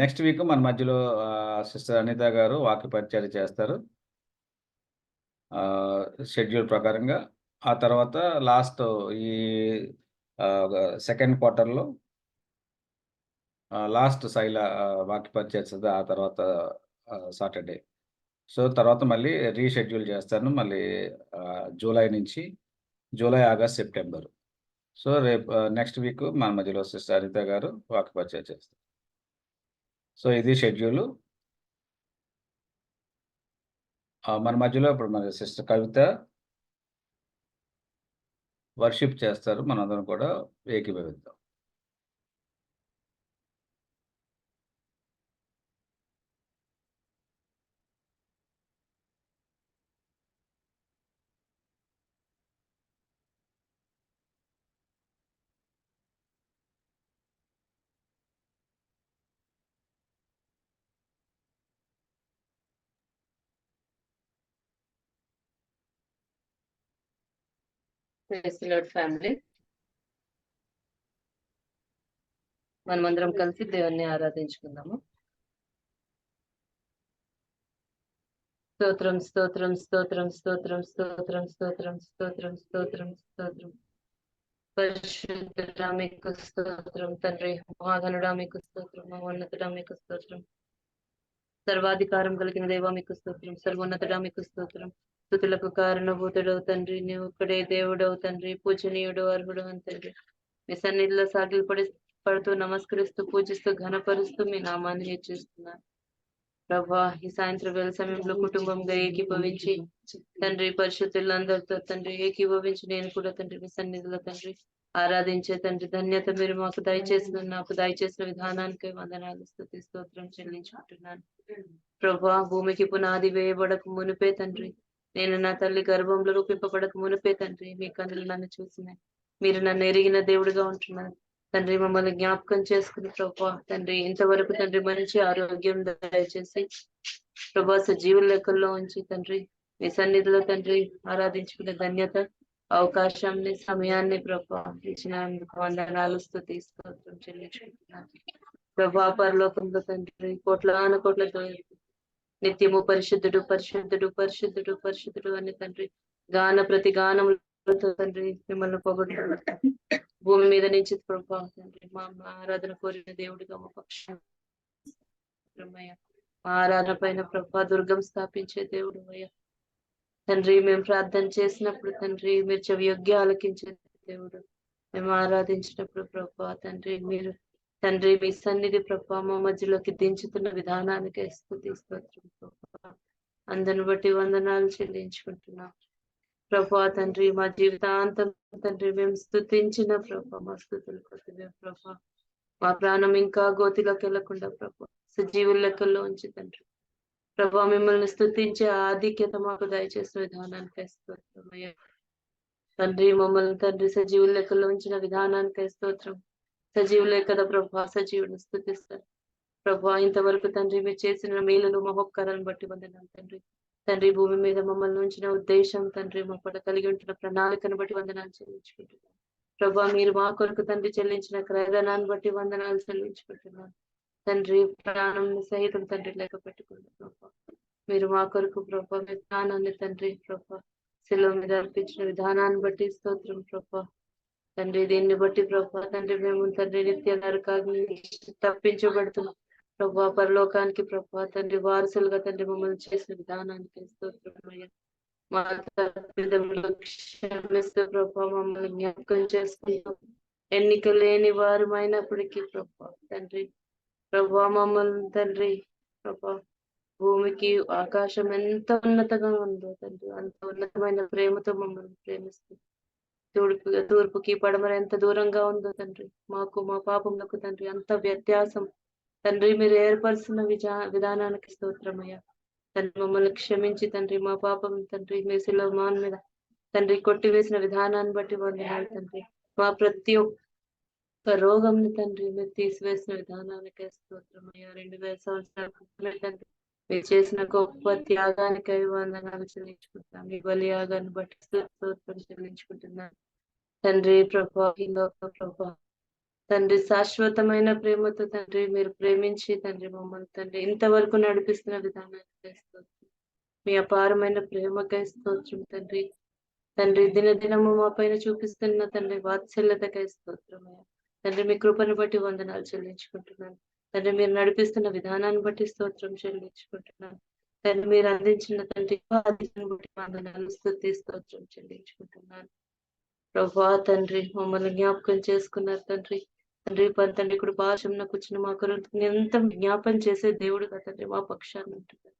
Speaker 1: నెక్స్ట్ వీక్ మన మధ్యలో సిస్టర్ అనిత గారు వాక్య పరిచర్య చేస్తారు షెడ్యూల్ ప్రకారంగా. ఆ తర్వాత లాస్ట్ ఈ సెకండ్ క్వార్టర్లో లాస్ట్ శైల వాక్య పరిచర్య చేస్తుంది. ఆ తర్వాత సాటర్డే. సో తర్వాత మళ్ళీ రీషెడ్యూల్ చేస్తాను. మళ్ళీ జూలై నుంచి జూలై, ఆగస్ట్, సెప్టెంబర్. సో రేపు నెక్స్ట్ వీక్ మన మధ్యలో సిస్టర్ అనిత గారు వాక్య పరిచర్య చేస్తారు. సో ఇది షెడ్యూలు. మన మధ్యలో ఇప్పుడు మన సిస్టర్ కవిత వర్షిప్ చేస్తారు. మనందరం కూడా ఏకీభవిద్దాం.
Speaker 7: ఫ్యామిలీ మనమందరం కలిసి దేవుణ్ణి ఆరాధించుకుందాము. స్తోత్రం స్తోత్రం స్తోత్రం స్తోత్రం స్తోత్రం స్తోత్రం స్తోత్రం స్తోత్రం స్తోత్రం. పరిశుద్ధుడా మీకు స్తోత్రం తండ్రి. మహాగణుడా మీకు స్తోత్రం. మహోన్నతుడా మీకు స్తోత్రం. సర్వాధికారం కలిగిన దేవా మీకు స్తోత్రం. సర్వోన్నతుడా మీకు స్తోత్రం. స్తుతులకు కారణభూతుడవు తండ్రి, నీవు ఒక్కడే దేవుడవు తండ్రి, పూజనీయుడు అర్హుడు అని తండ్రి. మీ సన్నిధిలో పడుతూ నమస్కరిస్తూ పూజిస్తూ ఘనపరుస్తూ మీ నామాన్ని హెచ్చిస్తున్నాను ప్రభా. ఈ సాయంత్రం వేళ సమయంలో కుటుంబంగా ఏకీభవించి తండ్రి, పరిశుద్ధులందరితో తండ్రి ఏకీభవించి నేను కూడా తండ్రి మీ సన్నిధిలో తండ్రి ఆరాధించే తండ్రి ధన్యత మీరు నాకు దయచేసిన విధానానికి వందనాలు, స్తుతి స్తోత్రం చెల్లించుకుంటున్నాను ప్రభా. భూమికి పునాది వేయబడక మునిపే తండ్రి, నేను నా తల్లి గర్భంలో రూపింపబడక మునిపే తండ్రి మీ కన్నులు నన్ను చూసినాయి. మీరు నన్ను ఎరిగిన దేవుడిగా ఉంటున్నారు తండ్రి. మమ్మల్ని జ్ఞాపకం చేసుకుని ప్రభా తండ్రి ఇంతవరకు తండ్రి మంచి ఆరోగ్యం దయచేసి ప్రభా సజీవుల లెక్కల్లో ఉంచి తండ్రి మీ సన్నిధిలో తండ్రి ఆరాధించుకునే ధన్యత, అవకాశాన్ని, సమయాన్ని ప్రభా ఇచ్చినందుకు వందనాలు, స్తుతి స్తోత్రం చెల్లించుకుంటున్నాను ప్రభా. పరలోకంలో తండ్రి కోట్ల నిత్యము పరిశుద్ధుడు పరిశుద్ధుడు పరిశుద్ధుడు పరిశుద్ధుడు అని తండ్రి ప్రతి గానములతో తండ్రి మిమ్మల్ని పొగడుతున్నారు. భూమి మీద నుంచి ప్రభా తండ్రి మా ఆరాధన కోరిన దేవుడిగా మా పక్షం మా ఆరాధన పైన ప్రభా దుర్గం స్థాపించే దేవుడు అయ్యా తండ్రి. మేము ప్రార్థన చేసినప్పుడు తండ్రి మీరు చెవియొగ్గి ఆలకించే దేవుడు. మేము ఆరాధించినప్పుడు ప్రభా తండ్రి మీరు తండ్రి మీ సన్నిధి ప్రభా మా మధ్యలోకి దించుతున్న విధానానికి స్తుతి స్తోత్రం ప్రభా. అందరిని బట్టి వందనాలు చెల్లించుకుంటున్నాం ప్రభా తండ్రి. మా జీవితాంతం తండ్రి మేము స్తుతించిన ప్రభా మా స్తుతులు కొద్దివే ప్రభా. మా ప్రాణం ఇంకా గోతిలోకి వెళ్లకుండా ప్రభా సజీవుల లెక్కల్లో ఉంచి తండ్రి ప్రభా మిమ్మల్ని స్తుతించే ఆధిక్యత మాకు దయచేసిన విధానానికి స్తోత్రం తండ్రి. మమ్మల్ని తండ్రి సజీవుల లెక్కల్లో ఉంచిన విధానానికి స్తోత్రం. సజీవులే కదా ప్రభా, సజీవుని స్తుతిస్తారు ప్రభా. ఇంతవరకు తండ్రి మీరు చేసిన మేలులు మహోపకారాలను బట్టి వందనాలు తండ్రి. తండ్రి భూమి మీద మమ్మల్ని ఉంచిన ఉద్దేశం తండ్రి మా పట్ల కలిగి ఉంటున్న ప్రణాళికను బట్టి వందనాలు చెల్లించుకుంటున్నాను ప్రభా. మీరు మా కొరకు తండ్రి చెల్లించిన క్రయధనాన్ని బట్టి వందనాలు చెల్లించుకుంటున్నాను తండ్రి. ప్రాణం సహితం తండ్రి లెక్క పెట్టుకుంటూ ప్రభా మీరు మా కొరకు ప్రభా మీ ప్రాణాన్ని తండ్రి ప్రభా శిలువ మీద అర్పించిన విధానాన్ని బట్టి స్తోత్రం ప్రభా తండ్రి. దీన్ని బట్టి ప్రభా తండ్రి మేము తండ్రి నిత్య నరకాగ్ని తప్పించబడుతున్నాం ప్రభా. పరలోకానికి ప్రభా తండ్రి వారసులుగా తండ్రి మమ్మల్ని చేసిన విధానానికి స్తోత్రమయ్యా. మా తప్పిదములు క్షమిస్తూ ప్రభా మమ్మల్ని జ్ఞాపకం చేసుకుంటాం. ఎన్నిక లేని వారమైనప్పటికీ ప్రభా తండ్రి ప్రభా మమ్మల్ని తండ్రి ప్రభా భూమికి ఆకాశం ఎంత ఉన్నతంగా ఉందో తండ్రి అంత ఉన్నతమైన ప్రేమతో మమ్మల్ని ప్రేమిస్తుంది. తూర్పుకి పడమర ఎంత దూరంగా ఉందో తండ్రి మాకు మా పాపములకు తండ్రి అంత వ్యత్యాసం తండ్రి మీరు ఏర్పరుస్తున్న విధానానికి స్తోత్రమయ్యా తండ్రి. మమ్మల్ని క్షమించి తండ్రి మా పాపం తండ్రి మీ శిలువ మాన్ మీద తండ్రి కొట్టివేసిన విధానాన్ని బట్టి వందనాలు తండ్రి. మా ప్రతి ఒక్క రోగంని తండ్రి మీరు తీసివేసిన విధానానికి స్తోత్రమయ్యా. 2000 సంవత్సరాల తండ్రి మీరు చేసిన గొప్ప త్యాగానికి వందనాలు చెల్లించుకుంటున్నాం. మీ బలియాగాన్ని బట్టి స్తోత్రం చెల్లించుకుంటున్నాను తండ్రి ప్రభా. ప్రభా తండ్రి శాశ్వతమైన ప్రేమతో తండ్రి మీరు ప్రేమించి తండ్రి మమ్మల్ని తండ్రి ఇంతవరకు నడిపిస్తున్న విధానానికి స్తోత్రం. మీ అపారమైన ప్రేమకై స్తోత్రం తండ్రి. తండ్రి దినదినము మా పైన చూపిస్తున్న తండ్రి వాత్సల్యతకై స్తోత్రమయ్యా తండ్రి. మీ కృపను బట్టి వందనాలు చెల్లించుకుంటున్నాను తండ్రి. మీరు నడిపిస్తున్న విధానాన్ని బట్టి స్తోత్రం చెల్లించుకుంటున్నాను తండ్రి. మీరు అందించిన తండ్రి బట్టి వందనాలు, స్తుతి స్తోత్రం చెల్లించుకుంటున్నాను ప్రభా తండ్రి. మమ్మల్ని జ్ఞాపకం చేసుకున్నారు తండ్రి. తండ్రి ఇప్పుడు పాశంలో కూర్చుని మా కొరకు ఎంత జ్ఞాపం చేసే దేవుడుగా తండ్రి మా పక్షాన్ని ఉంటున్నారు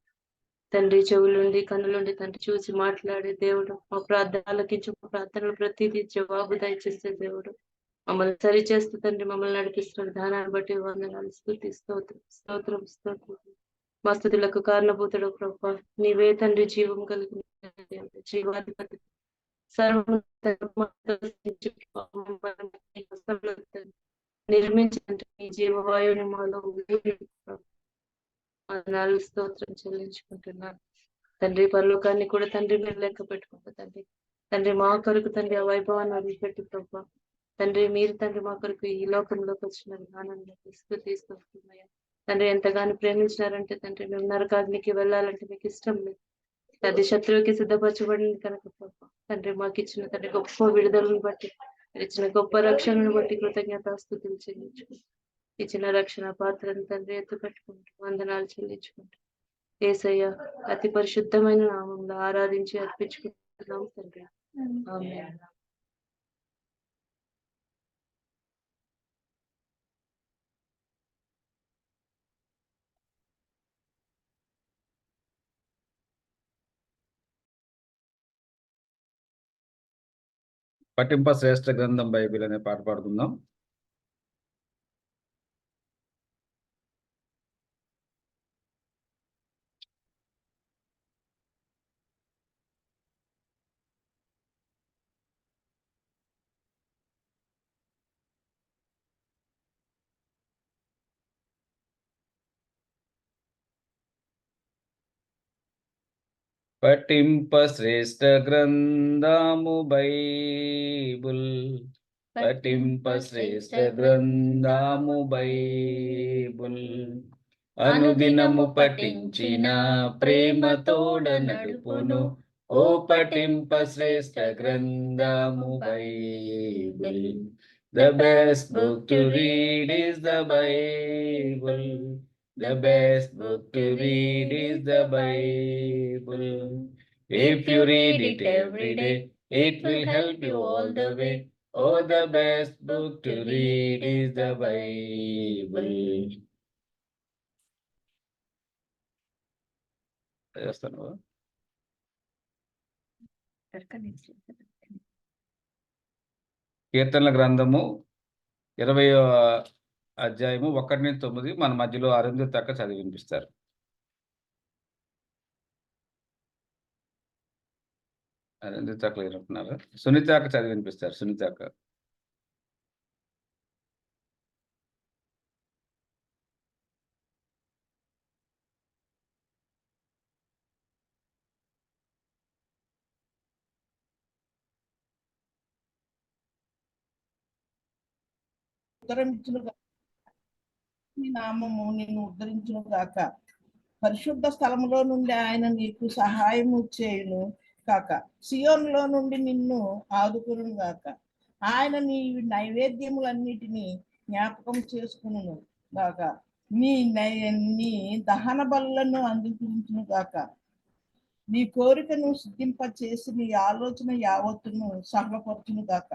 Speaker 7: తండ్రి. చెవులుండి కన్నులుండి తండ్రి చూసి మాట్లాడే దేవుడు. మా ప్రార్థన ఆలకించి మా ప్రార్థనలు ప్రతిదీ జవాబు దయచేసే దేవుడు. మమ్మల్ని సరిచేస్తూ తండ్రి మమ్మల్ని నడిపిస్తున్న విధానాన్ని బట్టి వందనాలు, స్తుతి స్తోత్రం స్తోత్రం స్తోత్రం. మా స్థుతులకు కారణభూతుడు ప్రభా నీవే తండ్రి. జీవం కలిగిన జీవాధిపతి నిర్మించండి ఈ జీవవాయువుని మాలో వందనాలు, స్తోత్రం చెల్లించుకుంటున్నాను తండ్రి. పరలోకాన్ని కూడా తండ్రి మీరు లెక్క పెట్టుకుంటా తండ్రి. తండ్రి మా కొరకు తండ్రి ఆ వైభవాన్ని వదిలిపెట్టి ప్రభా తండ్రి మీరు తండ్రి మా కొరకు ఈ లోకంలోకి వచ్చిన విధానాన్ని తీసుకొస్తున్నాయా తండ్రి. ఎంతగానో ప్రేమించినారంటే తండ్రి మేము నరకాగ్నికి వెళ్ళాలంటే మీకు ఇష్టం లేదు. అది శత్రువుకి సిద్ధపరచబడింది కనుక ప్రభా తండ్రి మాకు ఇచ్చిన తండ్రి గొప్ప విడుదలను బట్టి ఇచ్చిన గొప్ప రక్షణను బట్టి కృతజ్ఞతాస్తుతులు చెల్లించుకుంటూ ఇచ్చిన రక్షణ పాత్రను తండ్రి ఎత్తు పెట్టుకుంటూ వందనాలు చెల్లించుకుంటూ యేసయ్య అతి పరిశుద్ధమైన నామంలో ఆరాధించి అర్పించుకుంటున్నాం తండ్రి. ఆమేన్.
Speaker 1: పఠింప శ్రేష్ఠ గ్రంథం బైబిల్ అనే పాట పాడుకుందాం. పఠింప శ్రేష్ఠ గ్రంథము బైబుల్, పఠింప శ్రేష్ఠ గ్రంథము బైబుల్, అనుదినము పఠించిన ప్రేమతోడ నడుపును. ఓ పఠింప శ్రేష్ఠ గ్రంథము Bible, the best book to read is the Bible. The best book to read is the Bible. If you read it every day, it will help you all the way. Oh, the best book to read is the Bible. చేస్తాను. కీర్తనల గ్రంథము 20వ అధ్యాయము 1-9 మన మధ్యలో అరుంధతి అక్క చదివి వినిపిస్తారు. అరుంధతి అక్క లేనట్టున్నారు. సునీత అక్క చదివి వినిపిస్తారు. సునీత అక్క.
Speaker 8: ఉత్తరమిచ్చును గాక, నీ నామము నిన్ను ఉద్ధరించును గాక. పరిశుద్ధ స్థలములో నుండి ఆయన నీకు సహాయము చేయును కాక. సియోనులో నుండి నిన్ను ఆదుకును గాక. ఆయన నీ నైవేద్యములన్నిటినీ జ్ఞాపకం చేసుకును గాక. నీ దహన బలులను అంగీకరించును గాక. నీ కోరికను సిద్ధింప చేసి నీ ఆలోచన యావత్తును సఫలపరచును గాక.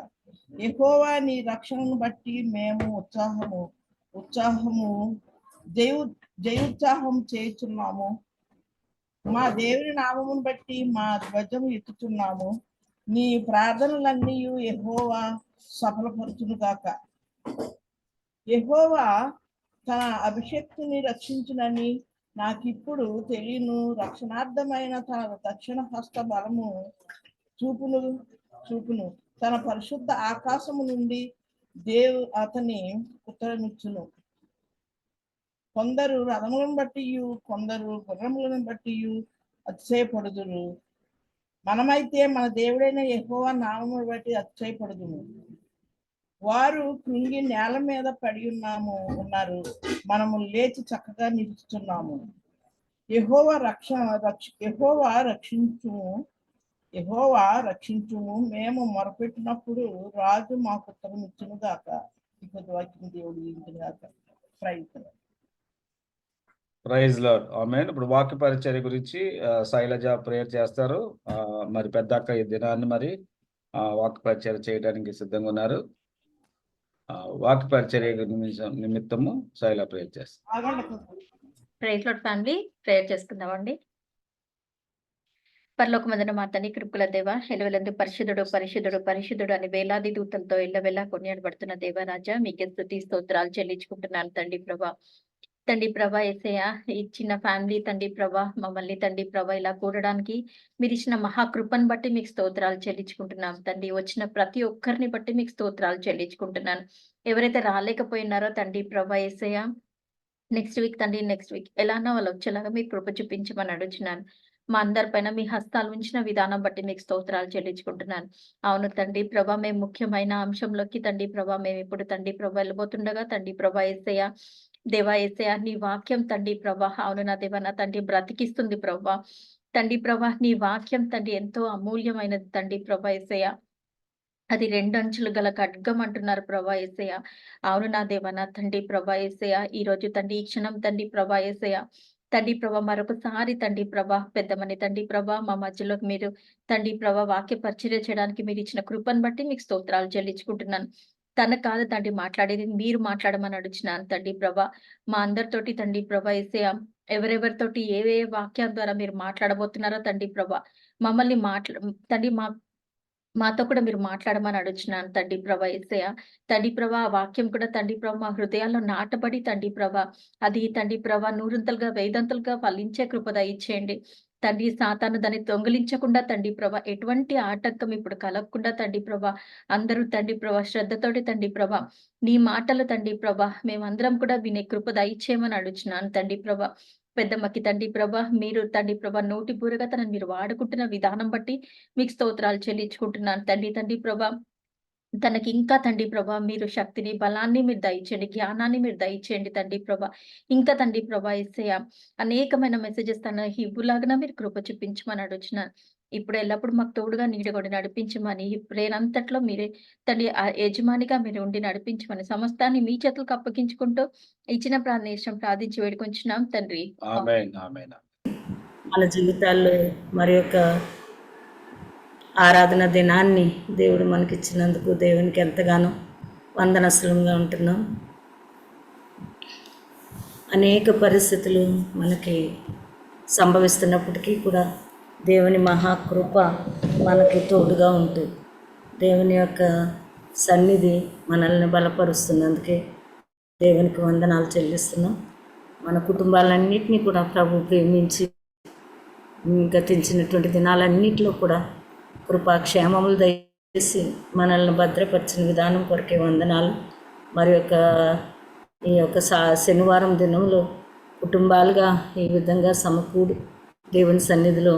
Speaker 8: యెహోవా నీ రక్షణను బట్టి మేము ఉత్సాహము జయోత్సాహం చేయుచున్నాము. మా దేవుని నామమును బట్టి మా ధ్వజము ఎత్తుచున్నాము. నీ ప్రార్థనలన్నీ యెహోవా సఫలపరచును గాక. యెహోవా తన అభిషేక్తుని రక్షించునని నాకిప్పుడు తెలియను. రక్షణార్థమైన తన దక్షిణ హస్త బలము చూపును. తన పరిశుద్ధ ఆకాశము నుండి అతని ఉత్తరమిచ్చును. కొందరు రథములను బట్టి కొందరు గుర్రములను బట్టి అతిశయపడుదురు. మనమైతే మన దేవుడైన యెహోవా నామమును బట్టి అతిశయపడుదుము. వారు కృంగి నేల మీద పడి ఉన్నారు. మనము లేచి చక్కగా నిలుస్తున్నాము. యెహోవా రక్షించుము. మేము మొరపెట్టినప్పుడు రాజు మాకు ఉత్తరం ఇచ్చును గాక. వాక్యం దేవుడు ఇంచును గాక.
Speaker 1: Praise Lord. ఆమేన్. ఇప్పుడు వాక్య పరిచర్య గురించి శైలజ ప్రేయర్ చేస్తారు. మరి పెద్దక్క ఈ దినాన్ని మరి వాక్య పరిచర్య చేయడానికి సిద్ధంగా ఉన్నారు. వాక్య పరిచర్య నిమిత్తము శైల ప్రేయర్ చేస్తారు.
Speaker 3: ప్రైజ్ లార్డ్ ఫ్యామిలీ, ప్రేయర్ చేసుకుందామండి. పరలోకమందున మా తండ్రి కృపల దేవ, ఎలువెలందు పరిశుద్ధుడు పరిశుద్ధుడు పరిశుద్ధుడు అని వేలాది దూతలతో ఎల్లవెల్లా కొనియాడబడుతున్న దేవరాజా, మీకే స్తుతి స్తోత్రాలు చెల్లించుకుంటున్నాను తండ్రి ప్రభా. తండ్రి ప్రభా యేసయ్య, ఈ చిన్న ఫ్యామిలీ తండ్రి ప్రభా మమ్మల్ని తండ్రి ప్రభా ఇలా కూడడానికి మీరు ఇచ్చిన మహాకృపను బట్టి మీకు స్తోత్రాలు చెల్లించుకుంటున్నాం తండ్రి. వచ్చిన ప్రతి ఒక్కరిని బట్టి మీకు స్తోత్రాలు చెల్లించుకుంటున్నాను. ఎవరైతే రాలేకపోయినారో తండ్రి ప్రభా యేసయ్య, నెక్స్ట్ వీక్ ఎలానో వాళ్ళు వచ్చేలాగా మీ కృప చూపించమని అడుగుతున్నాను. మా అందరిపైన మీ హస్తాలు ఉంచిన విధానం బట్టి మీకు స్తోత్రాలు చెల్లించుకుంటున్నాను. అవును తండ్రి ప్రభా, మేము ముఖ్యమైన అంశంలోకి తండ్రి ప్రభా మేము ఇప్పుడు తండ్రి ప్రభా వెళ్ళబోతుండగా తండ్రి ప్రభా యేసయ్య, దేవా యేసయ్య, నీ వాక్యం తండ్రి ప్రభా, అవును నా దేవా నా తండ్రి బ్రతికిస్తుంది ప్రభా. తండ్రి ప్రభా నీ వాక్యం తండ్రి ఎంతో అమూల్యమైనది తండ్రి ప్రభా యేసయ్య. అది 2 అంచులు గల ఖడ్గం అంటున్నారు ప్రభా యేసయ్య. అవును నా దేవా నా తండ్రి ప్రభా యేసయ్య, ఈ రోజు తండ్రి ఈ క్షణం తండ్రి ప్రభా యేసయ్య తండ్రి ప్రభా మరొకసారి తండ్రి ప్రభా పెద్దమని తండ్రి ప్రభా మా మధ్యలోకి మీరు తండ్రి ప్రభా వాక్య పరిచర్య చేయడానికి మీరు ఇచ్చిన కృపను బట్టి మీకు స్తోత్రాలు చెల్లించుకుంటున్నాను. తన కాదు తండ్రి మాట్లాడేది, మీరు మాట్లాడమని అడుగుతున్నాను తండ్రి ప్రభా. మా అందరితోటి తండ్రి ప్రభా యేసయ్యా ఎవరెవరితోటి ఏ ఏ వాక్యాల ద్వారా మీరు మాట్లాడబోతున్నారో తండ్రి ప్రభా మమ్మల్ని తండ్రి మాతో కూడా మీరు మాట్లాడమని అడుగుతున్నాను తండ్రి ప్రభా యేసయ్యా. తండ్రి ప్రభా ఆ వాక్యం కూడా తండ్రి ప్రభా మా హృదయాల్లో నాటబడి తండ్రి ప్రభా అది తండ్రి ప్రభా నూరంతలుగా వేదంతలుగా ఫలించే కృప దయచేయండి తండ్రి. సాతాను దాన్ని దొంగిలించకుండా తండ్రి ప్రభా ఎటువంటి ఆటంకం ఇప్పుడు కలగకుండా తండ్రి ప్రభా అందరూ తండ్రి ప్రభా శ్రద్ధతోటి తండ్రి ప్రభా నీ మాటలు తండ్రి ప్రభా మేమందరం కూడా వినే కృప దయచేయమని అడుగుతున్నాను తండ్రి ప్రభా. పెద్దమ్మకి తండ్రి ప్రభా మీరు తండ్రి ప్రభా నోటి బూరగా తనని మీరు వాడుకుంటున్న విధానం బట్టి మీకు స్తోత్రాలు చెల్లించుకుంటున్నాను తండ్రి ప్రభా. తనకి ఇంకా తండ్రి ప్రభా మీరు శక్తిని బలాన్ని మీరు దయచేయండి, జ్ఞానాన్ని మీరు దయచేయండి తండ్రి ప్రభా. ఇంకా తండ్రి ప్రభా యేసయ్యా అనేకమైన మెసేజెస్ తన ఇవ్వులాగా మీరు కృప చూపించమని అడుగుతున్నాను. ఇప్పుడు ఎల్లప్పుడు మాకు తోడుగా నీడగొడి నడిపించమని ఈ ప్రేరంతట్లో మీరే తండ్రి ఆ యజమానిగా మీరు ఉండి నడిపించమని సమస్తాన్ని మీ చేతులకు అప్పగించుకుంటూ ఇచ్చిన ప్రార్థించి వేడుకొంచున్నాం తండ్రి.
Speaker 1: ఆమేన్, ఆమేన్.
Speaker 9: మన జీవితాల్లో మరి యొక్క ఆరాధన దినాన్ని దేవుడు మనకిచ్చినందుకు దేవునికి ఎంతగానో వందనస్తులంగా ఉంటున్నాం. అనేక పరిస్థితులు మనకి సంభవిస్తున్నప్పటికీ కూడా దేవుని మహాకృప మనకి తోడుగా ఉంటుంది. దేవుని యొక్క సన్నిధి మనల్ని బలపరుస్తున్నందుకే దేవునికి వందనాలు చెల్లిస్తున్నాం. మన కుటుంబాలన్నింటినీ కూడా ప్రభు ప్రేమించి గతించినటువంటి దినాలన్నింటిలో కూడా కృపాక్షేమములు దయచేసి మనల్ని భద్రపరిచిన విధానం కొరకే వందనాలు. మరి ఈ యొక్క శనివారం దినంలో కుటుంబాలుగా ఈ విధంగా సమకూడి దేవుని సన్నిధిలో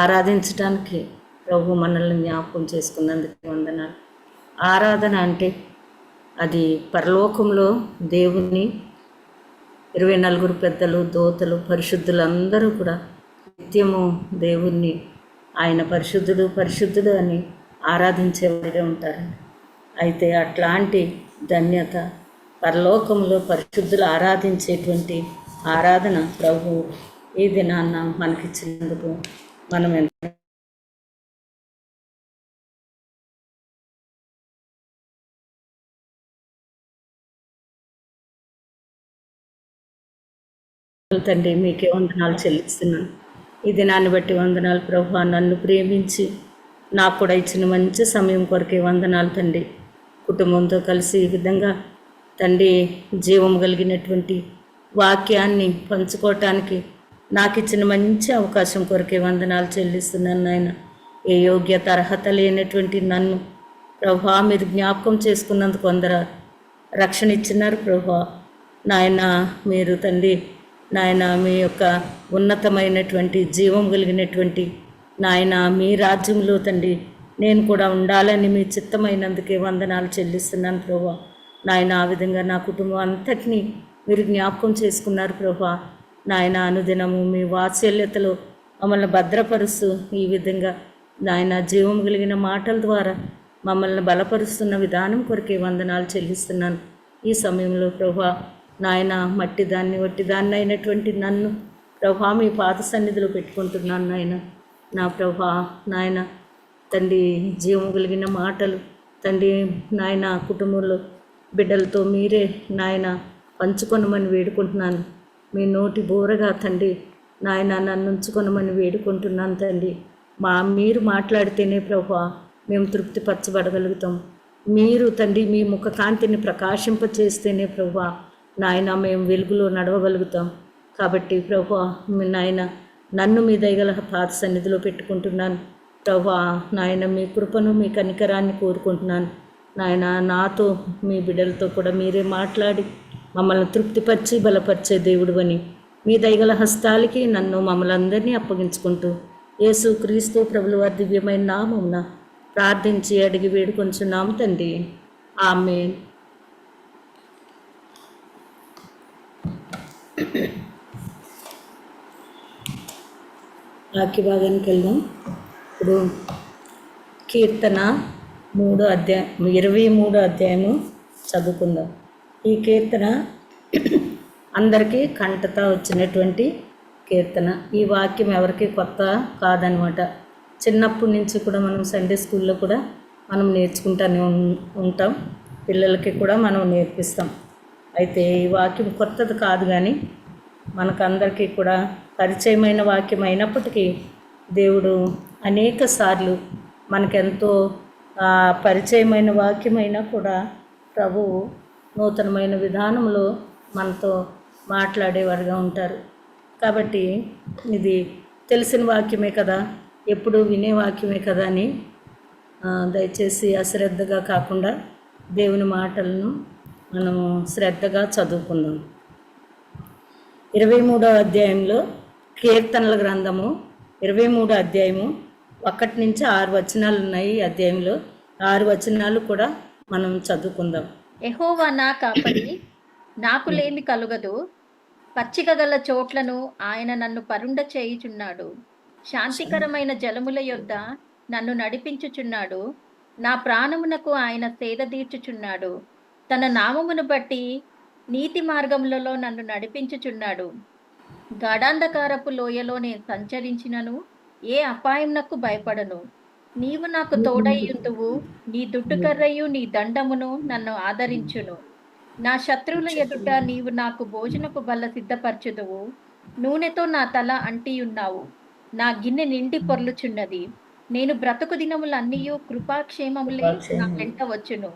Speaker 9: ఆరాధించడానికి ప్రభు మనల్ని జ్ఞాపకం చేసుకున్నందుకు వందనాలు. ఆరాధన అంటే అది పరలోకంలో దేవుని 24 పెద్దలు, దూతలు, పరిశుద్ధులందరూ కూడా నిత్యము దేవుణ్ణి ఆయన పరిశుద్ధుడు పరిశుద్ధుడు అని ఆరాధించేవారిగా ఉంటారు. అయితే అట్లాంటి ధన్యత పరలోకంలో పరిశుద్ధులు ఆరాధించేటువంటి ఆరాధన ప్రభు ఈ దినాన్న మనకిచ్చినందుకు మనం ఎంత తండ్రి మీకే వందనాలు చెల్లిస్తున్నాను. ఈ దినాన్ని బట్టి వందనాలు ప్రభు. నన్ను ప్రేమించి నాకు కూడా ఇచ్చిన మంచి సమయం కొరకే వందనాలు తండ్రి. కుటుంబంతో కలిసి ఈ విధంగా తండ్రి జీవం కలిగినటువంటి వాక్యాన్ని పంచుకోవటానికి నాకు ఇచ్చిన మంచి అవకాశం కొరకే వందనాలు చెల్లిస్తున్నాను నాయన. ఏ యోగ్యత అర్హత లేనటువంటి నన్ను ప్రభా మీరు జ్ఞాపకం చేసుకున్నందుకు కొందరు రక్షణ ఇచ్చినారు ప్రభా. నాయన మీరు తండ్రి నాయన మీ యొక్క ఉన్నతమైనటువంటి జీవం కలిగినటువంటి నాయన మీ రాజ్యంలో తండ్రి నేను కూడా ఉండాలని మీ చిత్తమైనందుకే వందనాలు చెల్లిస్తున్నాను ప్రభా. నాయన ఆ విధంగా నా కుటుంబం అంతటినీ మీరు జ్ఞాపకం చేసుకున్నారు ప్రభా. నాయన అనుదినము మీ వాత్సల్యతలో మమ్మల్ని భద్రపరుస్తూ ఈ విధంగా నాయన జీవం కలిగిన మాటల ద్వారా మమ్మల్ని బలపరుస్తున్న విధానం కొరకే వందనాలు చెల్లిస్తున్నాను. ఈ సమయంలో ప్రభా నాయన మట్టిదాన్ని వట్టిదాన్ని అయినటువంటి నన్ను ప్రభా మీ పాద సన్నిధిలో పెట్టుకుంటున్నాను నాయన. నా ప్రభా నాయన తండ్రి జీవం కలిగిన మాటలు తండ్రి నాయన కుటుంబంలో బిడ్డలతో మీరే నాయన పంచుకొనమని వేడుకుంటున్నాను. మీ నోటి బోరగా తండ్రి నాయన నన్ను ఉంచుకొనమని వేడుకుంటున్నాను తండ్రి. మీరు మాట్లాడితేనే ప్రభా మేము తృప్తిపరచబడగలుగుతాం. మీరు తండ్రి మీ ముఖ కాంతిని ప్రకాశింపచేస్తేనే ప్రభా నాయన మేము వెలుగులో నడవగలుగుతాం. కాబట్టి ప్రభా నాయన నన్ను మీ దయగల పాద సన్నిధిలో పెట్టుకుంటున్నాను ప్రభా. నాయన మీ కృపను మీ కనికరాన్ని కోరుకుంటున్నాను నాయన. నాతో మీ బిడ్డలతో కూడా మీరే మాట్లాడి మమ్మల్ని తృప్తిపరిచి బలపరిచే దేవుడు అని మీ దయగల హస్తాలకి నన్ను మమ్మల్ని అందరినీ అప్పగించుకుంటూ యేసు క్రీస్తు ప్రభుల వారి దివ్యమైన నామమున ప్రార్థించి అడిగి వేడుకొంచున్నాము తండ్రి. ఆమేన్. వాక్య భాగానికి వెళ్దాం. ఇప్పుడు కీర్తన 23వ అధ్యాయము చదువుకుందాం. ఈ కీర్తన అందరికీ కంటత వచ్చినటువంటి కీర్తన. ఈ వాక్యం ఎవరికి కొత్త కాదనమాట. చిన్నప్పటి నుంచి కూడా మనం సండే స్కూల్లో కూడా మనం నేర్చుకుంటూనే ఉంటాం, పిల్లలకి కూడా మనం నేర్పిస్తాం. అయితే ఈ వాక్యం కొత్తది కాదు, కానీ మనకందరికీ కూడా పరిచయమైన వాక్యం అయినప్పటికీ దేవుడు అనేక సార్లు మనకెంతో పరిచయమైన వాక్యం అయినా కూడా ప్రభువు నూతనమైన విధానంలో మనతో మాట్లాడేవారుగా ఉంటారు. కాబట్టి ఇది తెలిసిన వాక్యమే కదా, ఎప్పుడు వినే వాక్యమే కదా అని దయచేసి అశ్రద్ధగా కాకుండా దేవుని మాటలను మనము శ్రద్ధగా చదువుకుందాం. 23వ అధ్యాయంలో కీర్తనల గ్రంథము 23వ అధ్యాయము 1 నుంచి 6 వచనాలు ఉన్నాయి. ఈ అధ్యాయంలో 6 వచనాలు కూడా మనం చదువుకుందాం.
Speaker 3: యెహోవా నా కాపరి, నాకు లేమి కలుగదు. పచ్చిక గల చోట్లను ఆయన నన్ను పరుండ చేయుచున్నాడు. శాంతికరమైన జలముల యొద్ద నన్ను నడిపించుచున్నాడు. నా ప్రాణమునకు ఆయన సేద తీర్చుచున్నాడు. తన నామమును బట్టి నీతి మార్గములలో నన్ను నడిపించుచున్నాడు. గాఢాంధకారపు లోయలో నేను సంచరించినను ఏ అపాయమునకు భయపడను. నీవు నాకు తోడైయుందువు. నీ దుడ్డుకర్రయు నీ దండమును నన్ను ఆదరించును. నా శత్రువుల ఎదుట నీవు నాకు భోజనపు బల్ల సిద్ధపరచుదువు. నూనెతో నా తల అంటియున్నావు. నా గిన్నె నిండి పొర్లుచున్నది. నేను బ్రతుకు దినములన్నీయు కృపాక్షేమములే నా వెంట వచ్చును.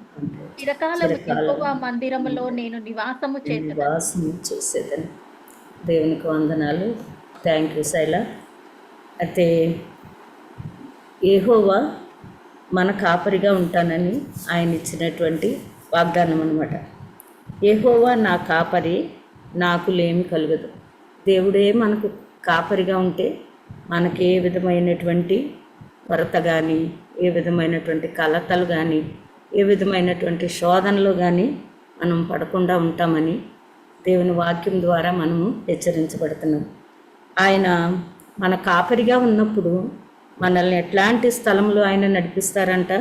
Speaker 3: చిరకాలము యెహోవా మందిరములో నేను నివాసము
Speaker 9: చేసేదని. దేవునికి వందనాలు. థ్యాంక్ యూ శైల. అయితే యెహోవా మన కాపరిగా ఉంటానని ఆయన ఇచ్చినటువంటి వాగ్దానం అన్నమాట. యెహోవా నా కాపరి, నాకు లేమి కలుగదు. దేవుడే మనకు కాపరిగా ఉంటే మనకి ఏ విధమైనటువంటి కొరత కానీ, ఏ విధమైనటువంటి కలతలు కానీ, ఏ విధమైనటువంటి శోధనలు కానీ మనం పడకుండా ఉంటామని దేవుని వాక్యం ద్వారా మనము హెచ్చరించబడుతున్నాం. ఆయన మన కాపరిగా ఉన్నప్పుడు మనల్ని ఎట్లాంటి స్థలంలో ఆయన నడిపిస్తారంట?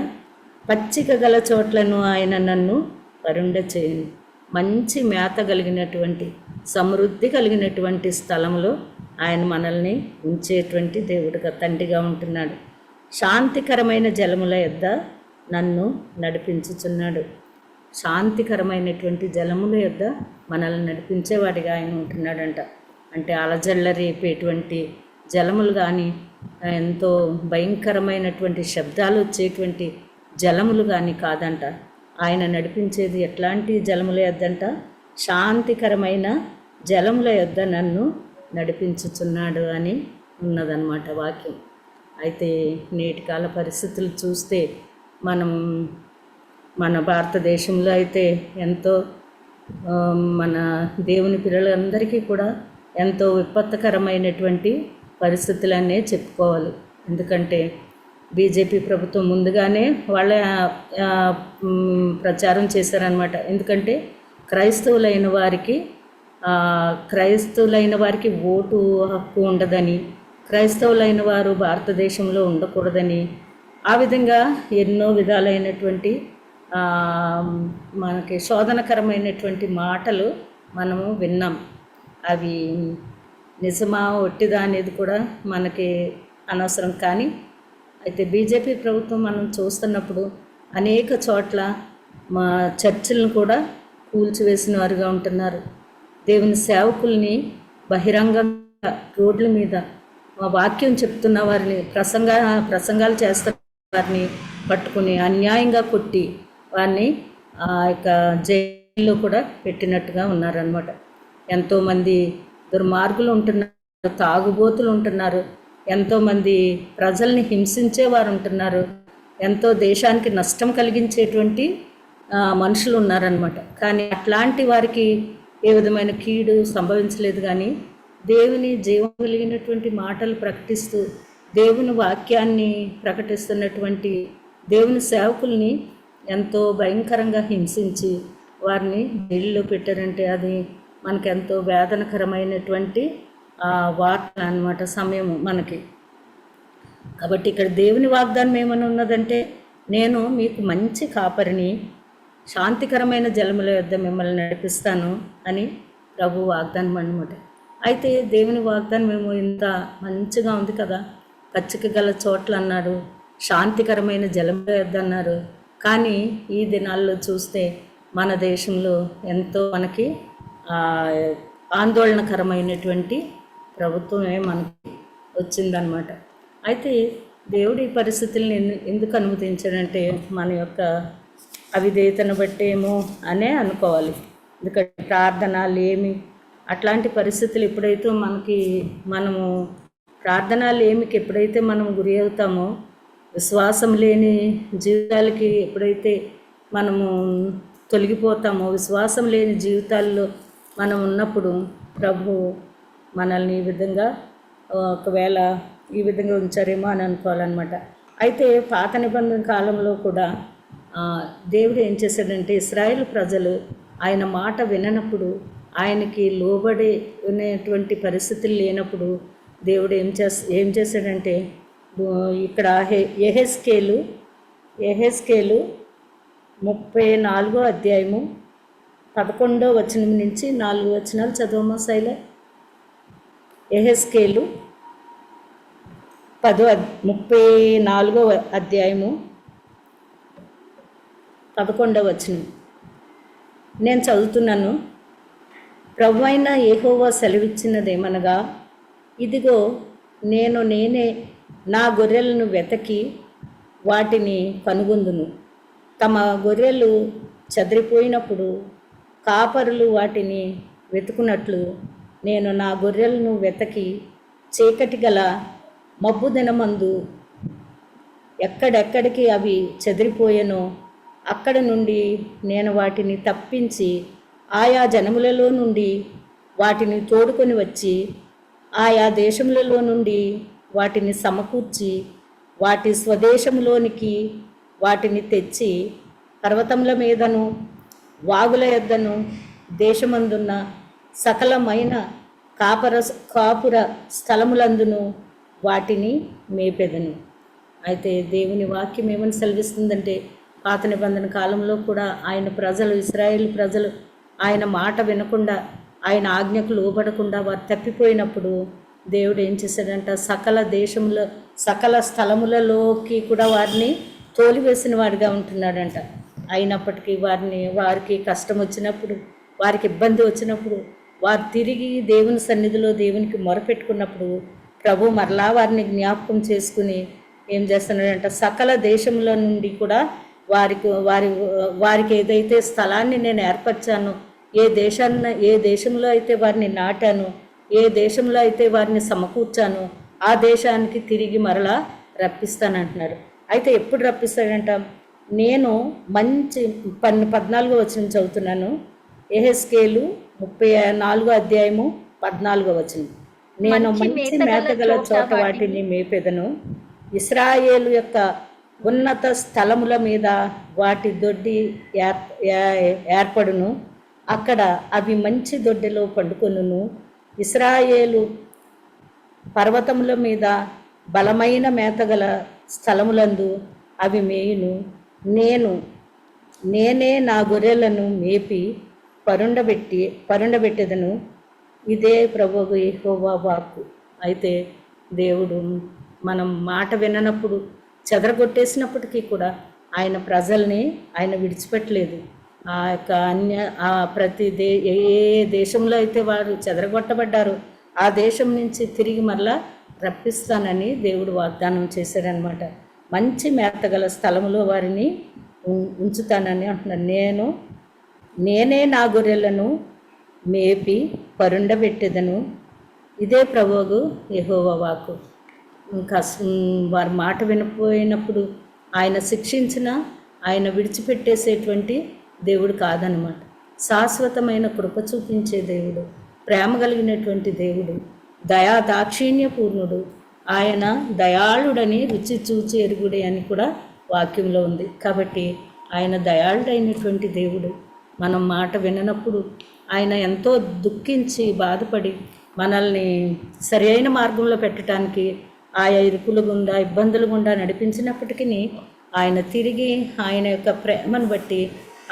Speaker 9: పచ్చిక గల చోట్లను ఆయన నన్ను పరుండ చేయను. మంచి మేత కలిగినటువంటి, సమృద్ధి కలిగినటువంటి స్థలంలో ఆయన మనల్ని ఉంచేటువంటి దేవుడిగా, తండ్రిగా ఉంటున్నాడు. శాంతికరమైన జలముల యొద్ద నన్ను నడిపించుచున్నాడు. శాంతికరమైనటువంటి జలముల యొద్ద మనల్ని నడిపించేవాడిగా ఆయన ఉంటున్నాడంట. అంటే అలజల్ల రేపేటువంటి జలములు కానీ, ఎంతో భయంకరమైనటువంటి శబ్దాలు వచ్చేటువంటి జలములు కానీ కాదంట. ఆయన నడిపించేది ఎట్లాంటి జలముల యొద్దంట? శాంతికరమైన జలముల యొద్ద నన్ను నడిపించుచున్నాడు అని ఉన్నదన్నమాట వాక్యం. అయితే నేటి కాల పరిస్థితులు చూస్తే మన భారతదేశంలో అయితే ఎంతో మన దేవుని పిల్లలందరికీ కూడా ఎంతో విపత్కరమైనటువంటి పరిస్థితులనే చెప్పుకోవాలి. ఎందుకంటే బీజేపీ ప్రభుత్వం ముందుగానే వాళ్ళ ప్రచారం చేశారనమాట. ఎందుకంటే క్రైస్తవులైన వారికి ఓటు హక్కు ఉండదని, క్రైస్తవులైన వారు భారతదేశంలో ఉండకూడదని, ఆ విధంగా ఎన్నో విధాలైనటువంటి మనకి శోధనకరమైనటువంటి మాటలు మనము విన్నాం. అవి నిజమా ఒట్టిదా అనేది కూడా మనకి అనవసరం. కానీ అయితే బీజేపీ ప్రభుత్వం మనం చూస్తున్నప్పుడు అనేక చోట్ల మా చర్చిలను కూడా కూల్చివేసిన వారుగా ఉంటున్నారు. దేవుని సేవకుల్ని బహిరంగంగా రోడ్ల మీద వాక్యం చెప్తున్న వారిని, ప్రసంగాలు చేస్తున్న వారిని పట్టుకుని అన్యాయంగా కొట్టి వారిని ఆ యొక్క జైల్లో కూడా పెట్టినట్టుగా ఉన్నారనమాట. ఎంతోమంది దుర్మార్గులు ఉంటున్నారు, తాగుబోతులు ఉంటున్నారు, ఎంతోమంది ప్రజల్ని హింసించేవారు ఉంటున్నారు, ఎంతో దేశానికి నష్టం కలిగించేటువంటి మనుషులు ఉన్నారనమాట. కానీ అట్లాంటి వారికి ఏ విధమైన కీడు సంభవించలేదు. కానీ దేవుని జీవం కలిగినటువంటి మాటలు ప్రకటిస్తూ దేవుని వాక్యాన్ని ప్రకటిస్తున్నటువంటి దేవుని సేవకుల్ని ఎంతో భయంకరంగా హింసించి వారిని జైల్లో పెట్టారంటే అది మనకెంతో వేదనకరమైనటువంటి వార్తలు అన్నమాట, సమయము మనకి. కాబట్టి ఇక్కడ దేవుని వాగ్దానం ఏమని ఉన్నదంటే, నేను మీకు మంచి కాపరిని, శాంతికరమైన జలముల యొద్ద మిమ్మల్ని నడిపిస్తాను అని ప్రభు వాగ్దానం అన్నమాట. అయితే దేవుని వాగ్దానం మేము ఇంత మంచిగా ఉంది కదా, పచ్చిక గల చోట్ల అన్నాడు, శాంతికరమైన జలం అన్నారు. కానీ ఈ దినాల్లో చూస్తే మన దేశంలో ఎంతో మనకి ఆందోళనకరమైనటువంటి ప్రభుత్వమే మనకి వచ్చిందనమాట. అయితే దేవుడు ఈ పరిస్థితుల్ని ఎందుకు అనుమతించాడంటే మన యొక్క అవిధేయతను బట్టేమో అనే అనుకోవాలి. ఎందుకంటే ప్రార్థన లేమి అట్లాంటి పరిస్థితులు ఎప్పుడైతే మనము ప్రార్థన లేమికి ఎప్పుడైతే మనం గురి అవుతామో, విశ్వాసం లేని జీవితాలకి ఎప్పుడైతే మనము తొలగిపోతామో, విశ్వాసం లేని జీవితాల్లో మనం ఉన్నప్పుడు ప్రభు మనల్ని ఈ విధంగా ఒకవేళ ఈ విధంగా ఉంచారేమో అని అనుకోవాలన్నమాట. అయితే పాత నిబంధన కాలంలో కూడా దేవుడు ఏం చేశాడంటే, ఇశ్రాయేలు ప్రజలు ఆయన మాట విననప్పుడు, ఆయనకి లోబడి ఉన్నటువంటి పరిస్థితులు లేనప్పుడు దేవుడు ఏం చేశాడంటే, ఇక్కడ యెహెజ్కేలు 34వ అధ్యాయము 11వ వచనం నుంచి 4 వచనాలు చదవమా శైల. యెహెజ్కేలు 34వ అధ్యాయము 11వ వచనం నేను చదువుతున్నాను. ప్రభువైన యెహోవా సెలవిచ్చినదేమనగా, ఇదిగో నేనే నా గొర్రెలను వెతకి వాటిని కనుగొందును. తమ గొర్రెలు చెదిరిపోయినప్పుడు కాపరులు వాటిని వెతుకున్నట్లు నేను నా గొర్రెలను వెతకి చీకటి గల మబ్బు దినమందు ఎక్కడెక్కడికి అవి చెదిరిపోయానో అక్కడ నుండి నేను వాటిని తప్పించి ఆయా జనములలో నుండి వాటిని తోడుకొని వచ్చి ఆయా దేశములలో నుండి వాటిని సమకూర్చి వాటి స్వదేశంలోనికి వాటిని తెచ్చి పర్వతముల మీదను వాగుల యొద్దను దేశమందున్న సకలమైన కాపుర స్థలములందును వాటిని మేపెదను. అయితే దేవుని వాక్యం ఏమని సెలవిస్తుందంటే, పాత నిబంధన కాలంలో కూడా ఆయన ప్రజలు, ఇశ్రాయేలు ప్రజలు ఆయన మాట వినకుండా, ఆయన ఆజ్ఞకు లోబడకుండా వారు తప్పిపోయినప్పుడు దేవుడు ఏం చేశాడంట, సకల స్థలములలోకి కూడా వారిని తోలివేసిన వాడిగా ఉంటున్నాడంట. అయినప్పటికీ వారికి కష్టం వచ్చినప్పుడు, వారికి ఇబ్బంది వచ్చినప్పుడు, వారు తిరిగి దేవుని సన్నిధిలో దేవునికి మొరపెట్టుకున్నప్పుడు ప్రభు మరలా వారిని జ్ఞాపకం చేసుకుని ఏం చేస్తున్నాడంట, సకల దేశముల నుండి కూడా వారికి ఏదైతే స్థలాన్ని నేను ఏర్పరిచానో, ఏ దేశంలో అయితే వారిని నాటానో, ఏ దేశంలో అయితే వారిని సమకూర్చానో ఆ దేశానికి తిరిగి మరలా రప్పిస్తానంటున్నారు. అయితే ఎప్పుడు రప్పిస్తాడంట, నేను మంచి 14వ వచనం చదువుతున్నాను. యెహెజ్కేలు 34వ అధ్యాయము 14వ వచనం. నేను మంచి మేతగల చోట వాటిని మేపెదను, ఇశ్రాయేలు యొక్క ఉన్నత స్థలముల మీద వాటి దొడ్డి ఏర్పడును, అక్కడ అవి మంచి దొడ్డిలో పండుకొనును. ఇశ్రాయేలు పర్వతముల మీద బలమైన మేతగల స్థలములందు అవి మేయును. నేనే నా గొర్రెలను మేపి పరుండబెట్టెదను. ఇదే ప్రభువు యెహోవా వాక్కు. అయితే దేవుడు మనం మాట విననప్పుడు, చెదరగొట్టేసినప్పటికీ కూడా ఆయన ప్రజల్ని ఆయన విడిచిపెట్టలేదు. ఆ యొక్క ఏ దేశంలో అయితే వారు చెదరగొట్టబడ్డారో ఆ దేశం నుంచి తిరిగి మరలా రప్పిస్తానని దేవుడు వాగ్దానం చేశాడనమాట. మంచి మేతగల స్థలములో వారిని ఉంచుతానని అంటున్నాను. నేనే నా గొర్రెలను మేపి పరుండబెట్టెదను. ఇదే ప్రభువు యెహోవా వాక్కు. వారి మాట వినపోయినప్పుడు ఆయన శిక్షించిన, ఆయన విడిచిపెట్టేసేటువంటి దేవుడు కాదనమాట. శాశ్వతమైన కృప చూపించే దేవుడు, ప్రేమ కలిగినటువంటి దేవుడు, దాక్షిణ్యపూర్ణుడు, ఆయన దయాళుడని రుచి చూచి ఎరుగుడే అని కూడా వాక్యంలో ఉంది. కాబట్టి ఆయన దయాళుడైనటువంటి దేవుడు. మనం మాట విననప్పుడు ఆయన ఎంతో దుఃఖించి బాధపడి మనల్ని సరి అయిన మార్గంలో పెట్టడానికి ఆయా ఇరుకుల గుండా, ఇబ్బందుల గుండా నడిపించినప్పటికీ ఆయన తిరిగి ఆయన యొక్క ప్రేమను బట్టి,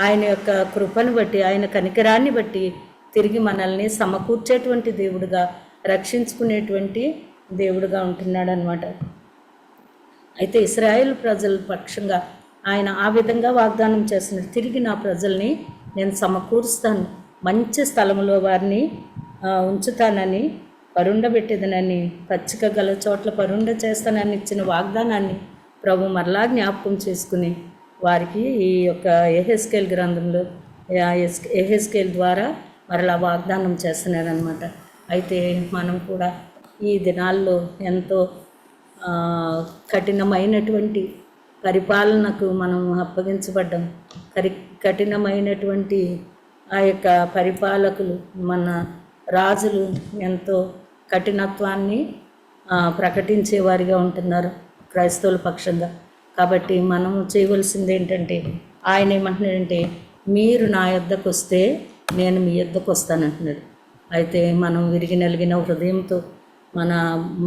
Speaker 9: ఆయన యొక్క కృపను బట్టి, ఆయన కనికరాన్ని బట్టి తిరిగి మనల్ని సమకూర్చేటువంటి దేవుడుగా, రక్షించుకునేటువంటి దేవుడుగా ఉంటున్నాడు అనమాట. అయితే ఇశ్రాయేలు ప్రజల పక్షంగా ఆయన ఆ విధంగా వాగ్దానం చేస్తున్నాడు. తిరిగి నా ప్రజల్ని నేను సమకూరుస్తాను, మంచి స్థలంలో వారిని ఉంచుతానని, పరుండబెట్టేదనని, పచ్చిక గల చోట్ల పరుండ చేస్తానని ఇచ్చిన వాగ్దానాన్ని ప్రభు మరలా జ్ఞాపకం చేసుకుని వారికి ఈ యొక్క యెహెజ్కేలు గ్రంథంలో యెహెజ్కేలు ద్వారా మరలా వాగ్దానం చేస్తున్నారనమాట. అయితే మనం కూడా ఈ దినాల్లో ఎంతో కఠినమైనటువంటి పరిపాలనకు మనం అప్పగించబడ్డాం. కఠినమైనటువంటి ఆ యొక్క పరిపాలకులు, మన రాజులు ఎంతో కఠినత్వాన్ని ప్రకటించేవారిగా ఉంటున్నారు క్రైస్తవుల పక్షంగా. కాబట్టి మనం చేయవలసింది ఏంటంటే, ఆయన ఏమంటున్నాడంటే, మీరు నా యొద్దకు వస్తే నేను మీ యొద్దకు వస్తానంటున్నాడు. అయితే మనం విరిగి నలిగిన హృదయంతో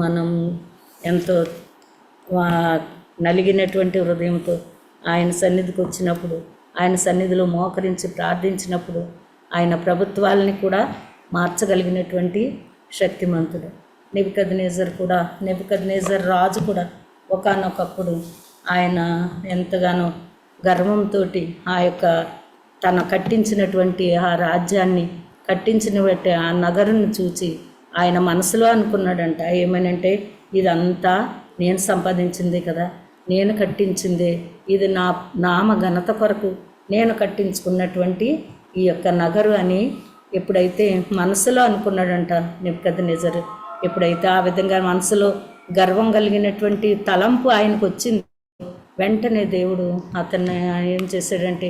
Speaker 9: మనం ఎంతో నలిగినటువంటి హృదయంతో ఆయన సన్నిధికి వచ్చినప్పుడు, ఆయన సన్నిధిలో మోకరించి ప్రార్థించినప్పుడు ఆయన ప్రభుత్వాలని కూడా మార్చగలిగినటువంటి శక్తిమంతుడు. నెబుకద్నెజర్ రాజు కూడా ఒకానొకప్పుడు ఆయన ఎంతగానో గర్వంతో ఆ యొక్క తన కట్టించినటువంటి ఆ రాజ్యాన్ని కట్టించినటువంటి ఆ నగరుని చూచి ఆయన మనసులో అనుకున్నాడంట, ఏమనంటే ఇదంతా నేను సంపాదించిందే కదా, నేను కట్టించిందే, ఇది నా నామ ఘనత కొరకు నేను కట్టించుకున్నటువంటి ఈ యొక్క నగరు అని ఎప్పుడైతే మనసులో అనుకున్నాడంట నెబుకద్నెజర్, ఎప్పుడైతే ఆ విధంగా మనసులో గర్వం కలిగినటువంటి తలంపు ఆయనకు వచ్చింది, వెంటనే దేవుడు అతన్ని ఏం చేశాడంటే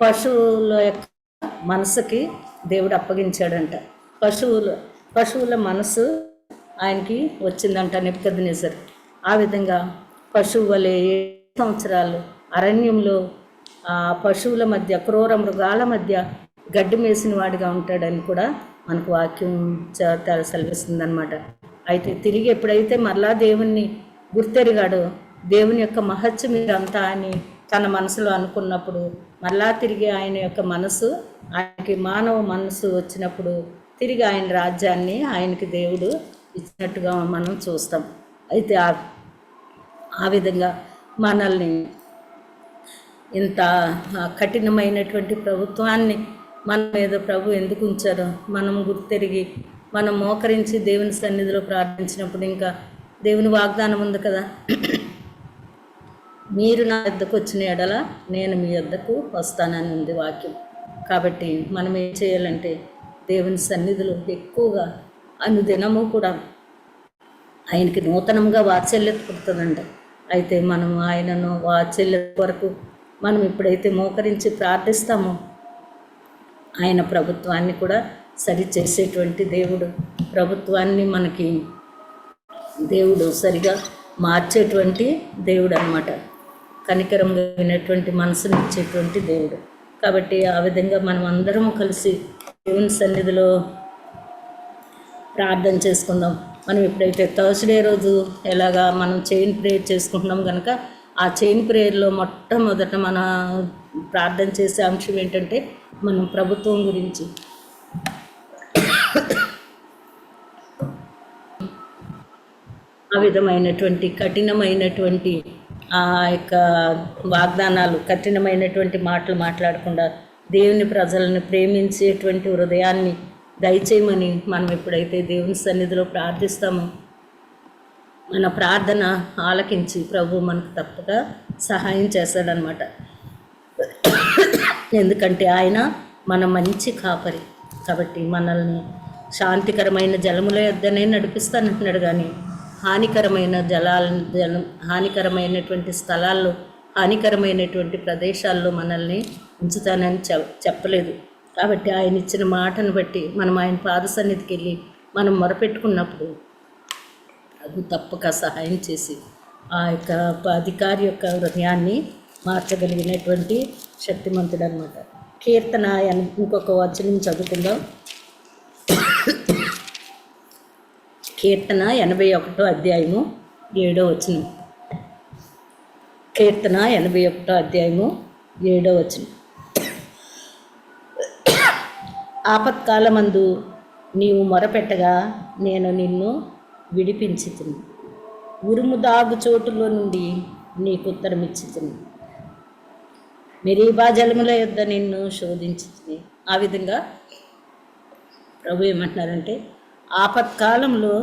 Speaker 9: పశువుల యొక్క మనసుకి దేవుడు అప్పగించాడంట. పశువుల మనసు ఆయనకి వచ్చిందంట నెబుకద్నెజర్. ఆ విధంగా పశువు వలె 7 సంవత్సరాలు అరణ్యంలో పశువుల మధ్య, క్రూర మృగాల మధ్య గడ్డి మేసిన వాడిగా ఉంటాడని కూడా మనకు వాక్యం సెలవిస్తుంది అనమాట. అయితే తిరిగి ఎప్పుడైతే మరలా దేవుణ్ణి గుర్తెరిగాడో, దేవుని యొక్క మహత్యం ఇదంతా అని తన మనసులో అనుకున్నప్పుడు, మరలా తిరిగి ఆయన యొక్క మనసు, ఆయనకి మానవ మనసు వచ్చినప్పుడు తిరిగి ఆయన రాజ్యాన్ని ఆయనకి దేవుడు ఇచ్చినట్టుగా మనం చూస్తాం. అయితే ఆ విధంగా మనల్ని ఇంత కఠినమైనటువంటి ప్రభుత్వాన్ని మన మీద ప్రభు ఎందుకు ఉంచారో మనం గుర్తెరిగి మనం మోకరించి దేవుని సన్నిధిలో ప్రార్థించినప్పుడు, ఇంకా దేవుని వాగ్దానం ఉంది కదా, మీరు నా యొద్దకు వచ్చిన ఎడల నేను మీ యొద్దకు వస్తానని ఉంది వాక్యం. కాబట్టి మనం ఏం చేయాలంటే దేవుని సన్నిధిలో ఎక్కువగా అనుదినము కూడా ఆయనకి నూతనంగా వాత్సల్యత పుడుతుందంట. అయితే మనం ఆయనను వాత్సల్యత వరకు మనం ఎప్పుడైతే మోకరించి ప్రార్థిస్తామో ఆయన ప్రభుత్వాన్ని కూడా సరి చేసేటువంటి దేవుడు, ప్రభుత్వాన్ని మనకి దేవుడు సరిగా మార్చేటువంటి దేవుడు అన్నమాట. కనికరం కలిగినటువంటి మనసుని ఇచ్చేటువంటి దేవుడు. కాబట్టి ఆ విధంగా మనం అందరం కలిసి దేవుని సన్నిధిలో ప్రార్థన చేసుకుందాం. మనం ఎప్పుడైతే థర్స్డే రోజు ఎలాగా మనం చైన్ ప్రేయర్ చేసుకుంటున్నాం కనుక, ఆ చైన్ ప్రేయర్లో మొట్టమొదట మన ప్రార్థన చేసే అంశం ఏంటంటే మనం ప్రభుత్వం గురించి, ఆ విధమైనటువంటి కఠినమైనటువంటి ఆ యొక్క వాగ్దానాలు, కఠినమైనటువంటి మాటలు మాట్లాడకుండా దేవుని ప్రజలను ప్రేమించేటువంటి హృదయాన్ని దయచేయమని మనం ఎప్పుడైతే దేవుని సన్నిధిలో ప్రార్థిస్తామో, మన ప్రార్థన ఆలకించి ప్రభు మనకు తప్పక సహాయం చేస్తాడనమాట. ఎందుకంటే ఆయన మన మంచి కాపరి. కాబట్టి మనల్ని శాంతికరమైన జలముల యొద్దనే నడిపిస్తానంటున్నాడు, కానీ హానికరమైనటువంటి స్థలాల్లో, హానికరమైనటువంటి ప్రదేశాల్లో మనల్ని ఉంచుతానని చెప్పలేదు. కాబట్టి ఆయన ఇచ్చిన మాటను బట్టి మనం ఆయన పాద సన్నిధికి వెళ్ళి మనం మొరపెట్టుకున్నప్పుడు అది తప్పక సహాయం చేసి ఆ యొక్క అధికారి యొక్క హృదయాన్ని మార్చగలిగినటువంటి శక్తిమంతుడు అనమాట. కీర్తన ఇంకొక వచనం చదువుకుందాం. కీర్తన 81వ అధ్యాయము 7వ వచనం. కీర్తన 81వ అధ్యాయము 7వ వచనం. ఆపత్కాలమందు నీవు మొరపెట్టగా నేను నిన్ను విడిపించితిని. ఉరుము దాగు చోటులో నుండి నీకు ఉత్తరం ఇచ్చితిని. మెరీబా జలముల యొద్ద నిన్ను శోధించితిని. ఆ విధంగా ప్రభు ఏమంటున్నారంటే, ఆపత్కాలంలో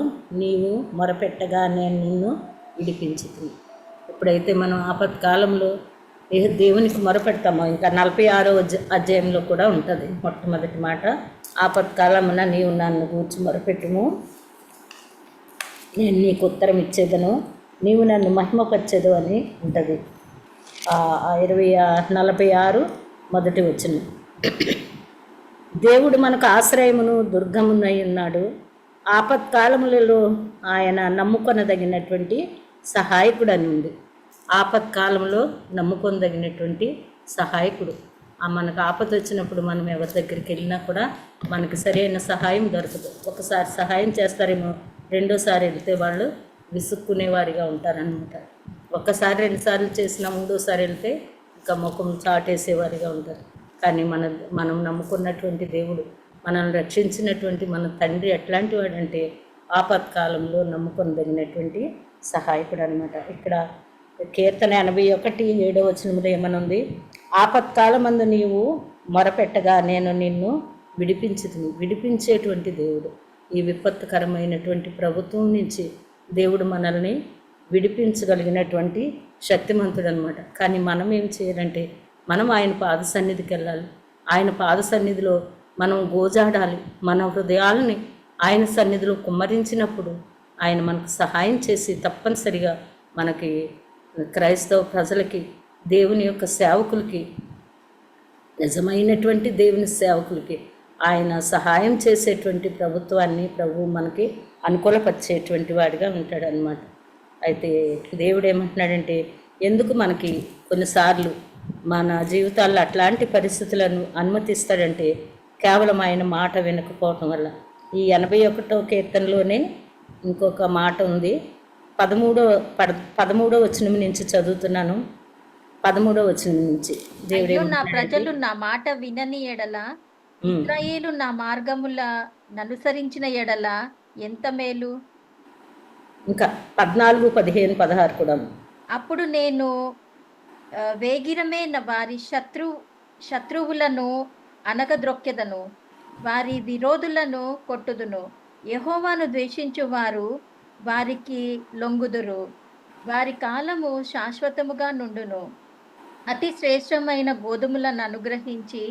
Speaker 9: నీవు మొరపెట్టగా నేను నిన్ను విడిపించితిని. ఎప్పుడైతే మనం ఆపత్కాలంలో దేవునికి మొరపెడతామో, ఇంకా 46వ అధ్యాయంలో కూడా ఉంటుంది మొట్టమొదటి మాట, ఆపత్కాలమున నీవు నన్ను గూర్చి మొరపెట్టుము, నేను నీకు ఉత్తరం ఇచ్చేదను, నీవు నన్ను మహిమపరచెదు అని ఉంటుంది. 46 మొదటి వచనం. దేవుడు మనకు ఆశ్రయమును దుర్గమునై ఉన్నాడు. ఆపత్కాలములలో ఆయన నమ్ముకొనదగినటువంటి సహాయకుడు అని ఉంది. ఆపత్కాలంలో నమ్ముకొనదగినటువంటి సహాయకుడు. మనకు ఆపద వచ్చినప్పుడు మనం ఎవరి దగ్గరికి వెళ్ళినా కూడా మనకి సరైన సహాయం దొరకదు. ఒకసారి సహాయం చేస్తారేమో, రెండోసారి వెళ్తే వాళ్ళు విసుక్కునేవారిగా ఉంటారనమాట. ఒక్కసారి 2 సార్లు చేసినా మూడోసారి వెళ్తే ఇంకా ముఖం చాటేసేవారిగా ఉంటారు. కానీ మనం నమ్ముకున్నటువంటి దేవుడు, మనల్ని రక్షించినటువంటి మన తండ్రి ఎట్లాంటి వాడంటే ఆపత్కాలంలో నమ్ముకొనదగినటువంటి సహాయకుడు అనమాట. ఇక్కడ కీర్తన 81:7 వచనంలో ఏమనుంది, ఆపత్కాలమందు నీవు మొరపెట్టగా నేను నిన్ను విడిపించుతుని. విడిపించేటువంటి దేవుడు. ఈ విపత్తుకరమైనటువంటి ప్రభుత్వం నుంచి దేవుడు మనల్ని విడిపించగలిగినటువంటి శక్తిమంతుడు అనమాట. కానీ మనం ఏం చేయాలంటే, మనం ఆయన పాద సన్నిధికి వెళ్ళాలి. ఆయన పాద సన్నిధిలో మనం గోజాడాలి. మన హృదయాలని ఆయన సన్నిధిలో కుమ్మరించినప్పుడు ఆయన మనకు సహాయం చేసి తప్పనిసరిగా మనకి క్రైస్తవ ప్రజలకి, దేవుని యొక్క సేవకులకి, నిజమైనటువంటి దేవుని సేవకులకి ఆయన సహాయం చేసేటువంటి ప్రభుత్వాన్ని ప్రభువు మనకి అనుకూలపరిచేటువంటి వాడిగా ఉంటాడనమాట. అయితే దేవుడు ఏమంటున్నాడంటే, ఎందుకు మనకి కొన్నిసార్లు మన జీవితాల్లో అట్లాంటి పరిస్థితులను అనుమతిస్తాడంటే, కేవలం ఆయన మాట వినకపోవటం వల్ల. ఈ 81వ కీర్తనలోనే ఇంకొక మాట ఉంది. 13వ వచనం నుంచి చదువుతున్నాను. 13వ వచనం నుంచి
Speaker 3: అయ్యో నా ప్రజలు నా మాట వినని ఎడల, ఇశ్రాయేలు నా మార్గముల ననుసరించిన ఎడల ఎంత మేలు.
Speaker 9: ఇంకా 14, 15, 16 కూడా.
Speaker 3: అప్పుడు నేను వేగిరమే వారి శత్రువులను అనగద్రొక్కెదను, వారి విరోధులను కొట్టుదును. యెహోవాను ద్వేషించు వారు వారికి లొంగుదురు, వారి కాలము శాశ్వతముగా నుండును. అతి శ్రేష్టమైన గోధుమలను అనుగ్రహించి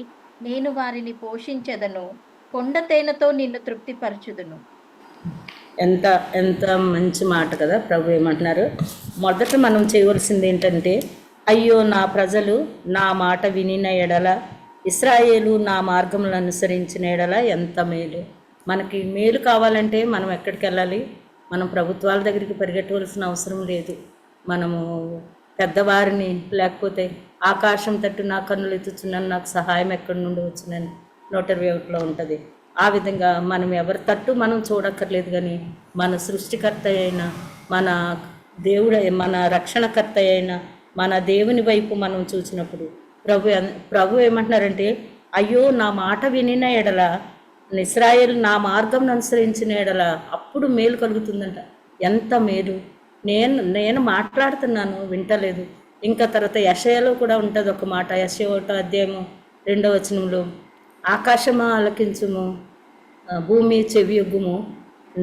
Speaker 3: నేను వారిని పోషించెదను, కొండ తేనెతో నిన్ను తృప్తిపరచుదును.
Speaker 9: ఎంత ఎంత మంచి మాట కదా. ప్రభు ఏమంటున్నారు, మొదట మనం చేయవలసింది ఏంటంటే, అయ్యో నా ప్రజలు నా మాట వినిన ఎడల, ఇశ్రాయేలు నా మార్గములను అనుసరించిన ఎడల ఎంత మేలు. మనకి మేలు కావాలంటే మనం ఎక్కడికి వెళ్ళాలి? మనం ప్రభుత్వాల దగ్గరికి పరిగెట్టవలసిన అవసరం లేదు. మనము పెద్దవారిని, లేకపోతే ఆకాశం తట్టు నా కన్నులు ఎత్తుచున్నాను, నాకు సహాయం ఎక్కడి నుండి వచ్చినని 121లో ఉంటుంది. ఆ విధంగా మనం ఎవరి తట్టు మనం చూడక్కర్లేదు, కానీ మన సృష్టికర్త అయిన, మన దేవుడు, మన రక్షణకర్త అయిన మన దేవుని వైపు మనం చూసినప్పుడు ప్రభు ఏమంటున్నారంటే, అయ్యో నా మాట వినిన ఎడల, ఇశ్రాయేలు నా మార్గం అనుసరించిన ఎడల అప్పుడు మేలు కలుగుతుందంట. ఎంత మేలు. నేను మాట్లాడుతున్నాను, వింటలేదు. ఇంకా తర్వాత యెషయాలో కూడా ఉంటుంది ఒక మాట. యెషయా 1వ అధ్యాయము 2వ వచనంలో, ఆకాశమా ఆలకించుము, భూమి చెవియొగ్గుము,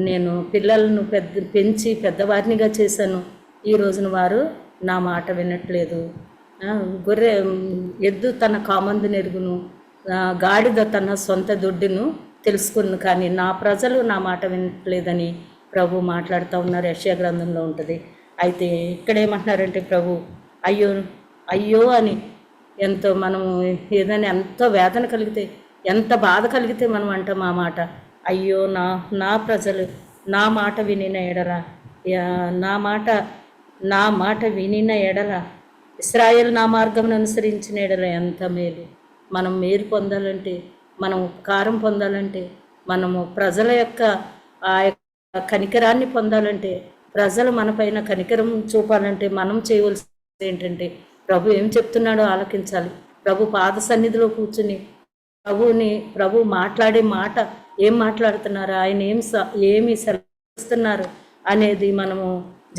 Speaker 9: నేను పిల్లలను పెంచి పెద్దవారినిగా చేశాను, ఈ రోజున వారు నా మాట వినట్లేదు. ఎద్దు తన కామందు నెరుగును, గాడిద తన సొంత దొడ్డును తెలుసుకును, కానీ నా ప్రజలు నా మాట వినట్లేదని ప్రభు మాట్లాడుతూ ఉన్నారు. యెషయా గ్రంథంలో ఉంటుంది. అయితే ఇక్కడ ఏమంటున్నారంటే, ప్రభు అయ్యో అయ్యో అని ఎంతో మనము ఏదైనా ఎంతో వేదన కలిగితే, ఎంత బాధ కలిగితే మనం అంటాం ఆ మాట, అయ్యో నా ప్రజలు నా మాట వినిన ఎడల, నా మాట వినిన ఎడల, ఇశ్రాయేలు నా మార్గం అనుసరించిన ఎడల ఎంత మేలు. మనం మేలు పొందాలంటే, మనం ఉపకారం పొందాలంటే, మనము ప్రజల యొక్క ఆ కనికరాన్ని పొందాలంటే, ప్రజలు మనపైన కనికరం చూపాలంటే మనం చేయవలసింది ఏంటంటే, ప్రభు ఏం చెప్తున్నాడో ఆలకించాలి. ప్రభు పాద సన్నిధిలో కూర్చుని ప్రభు మాట్లాడే మాట ఏం మాట్లాడుతున్నారు, ఆయన ఏమి సెలవిస్తున్నారు అనేది మనము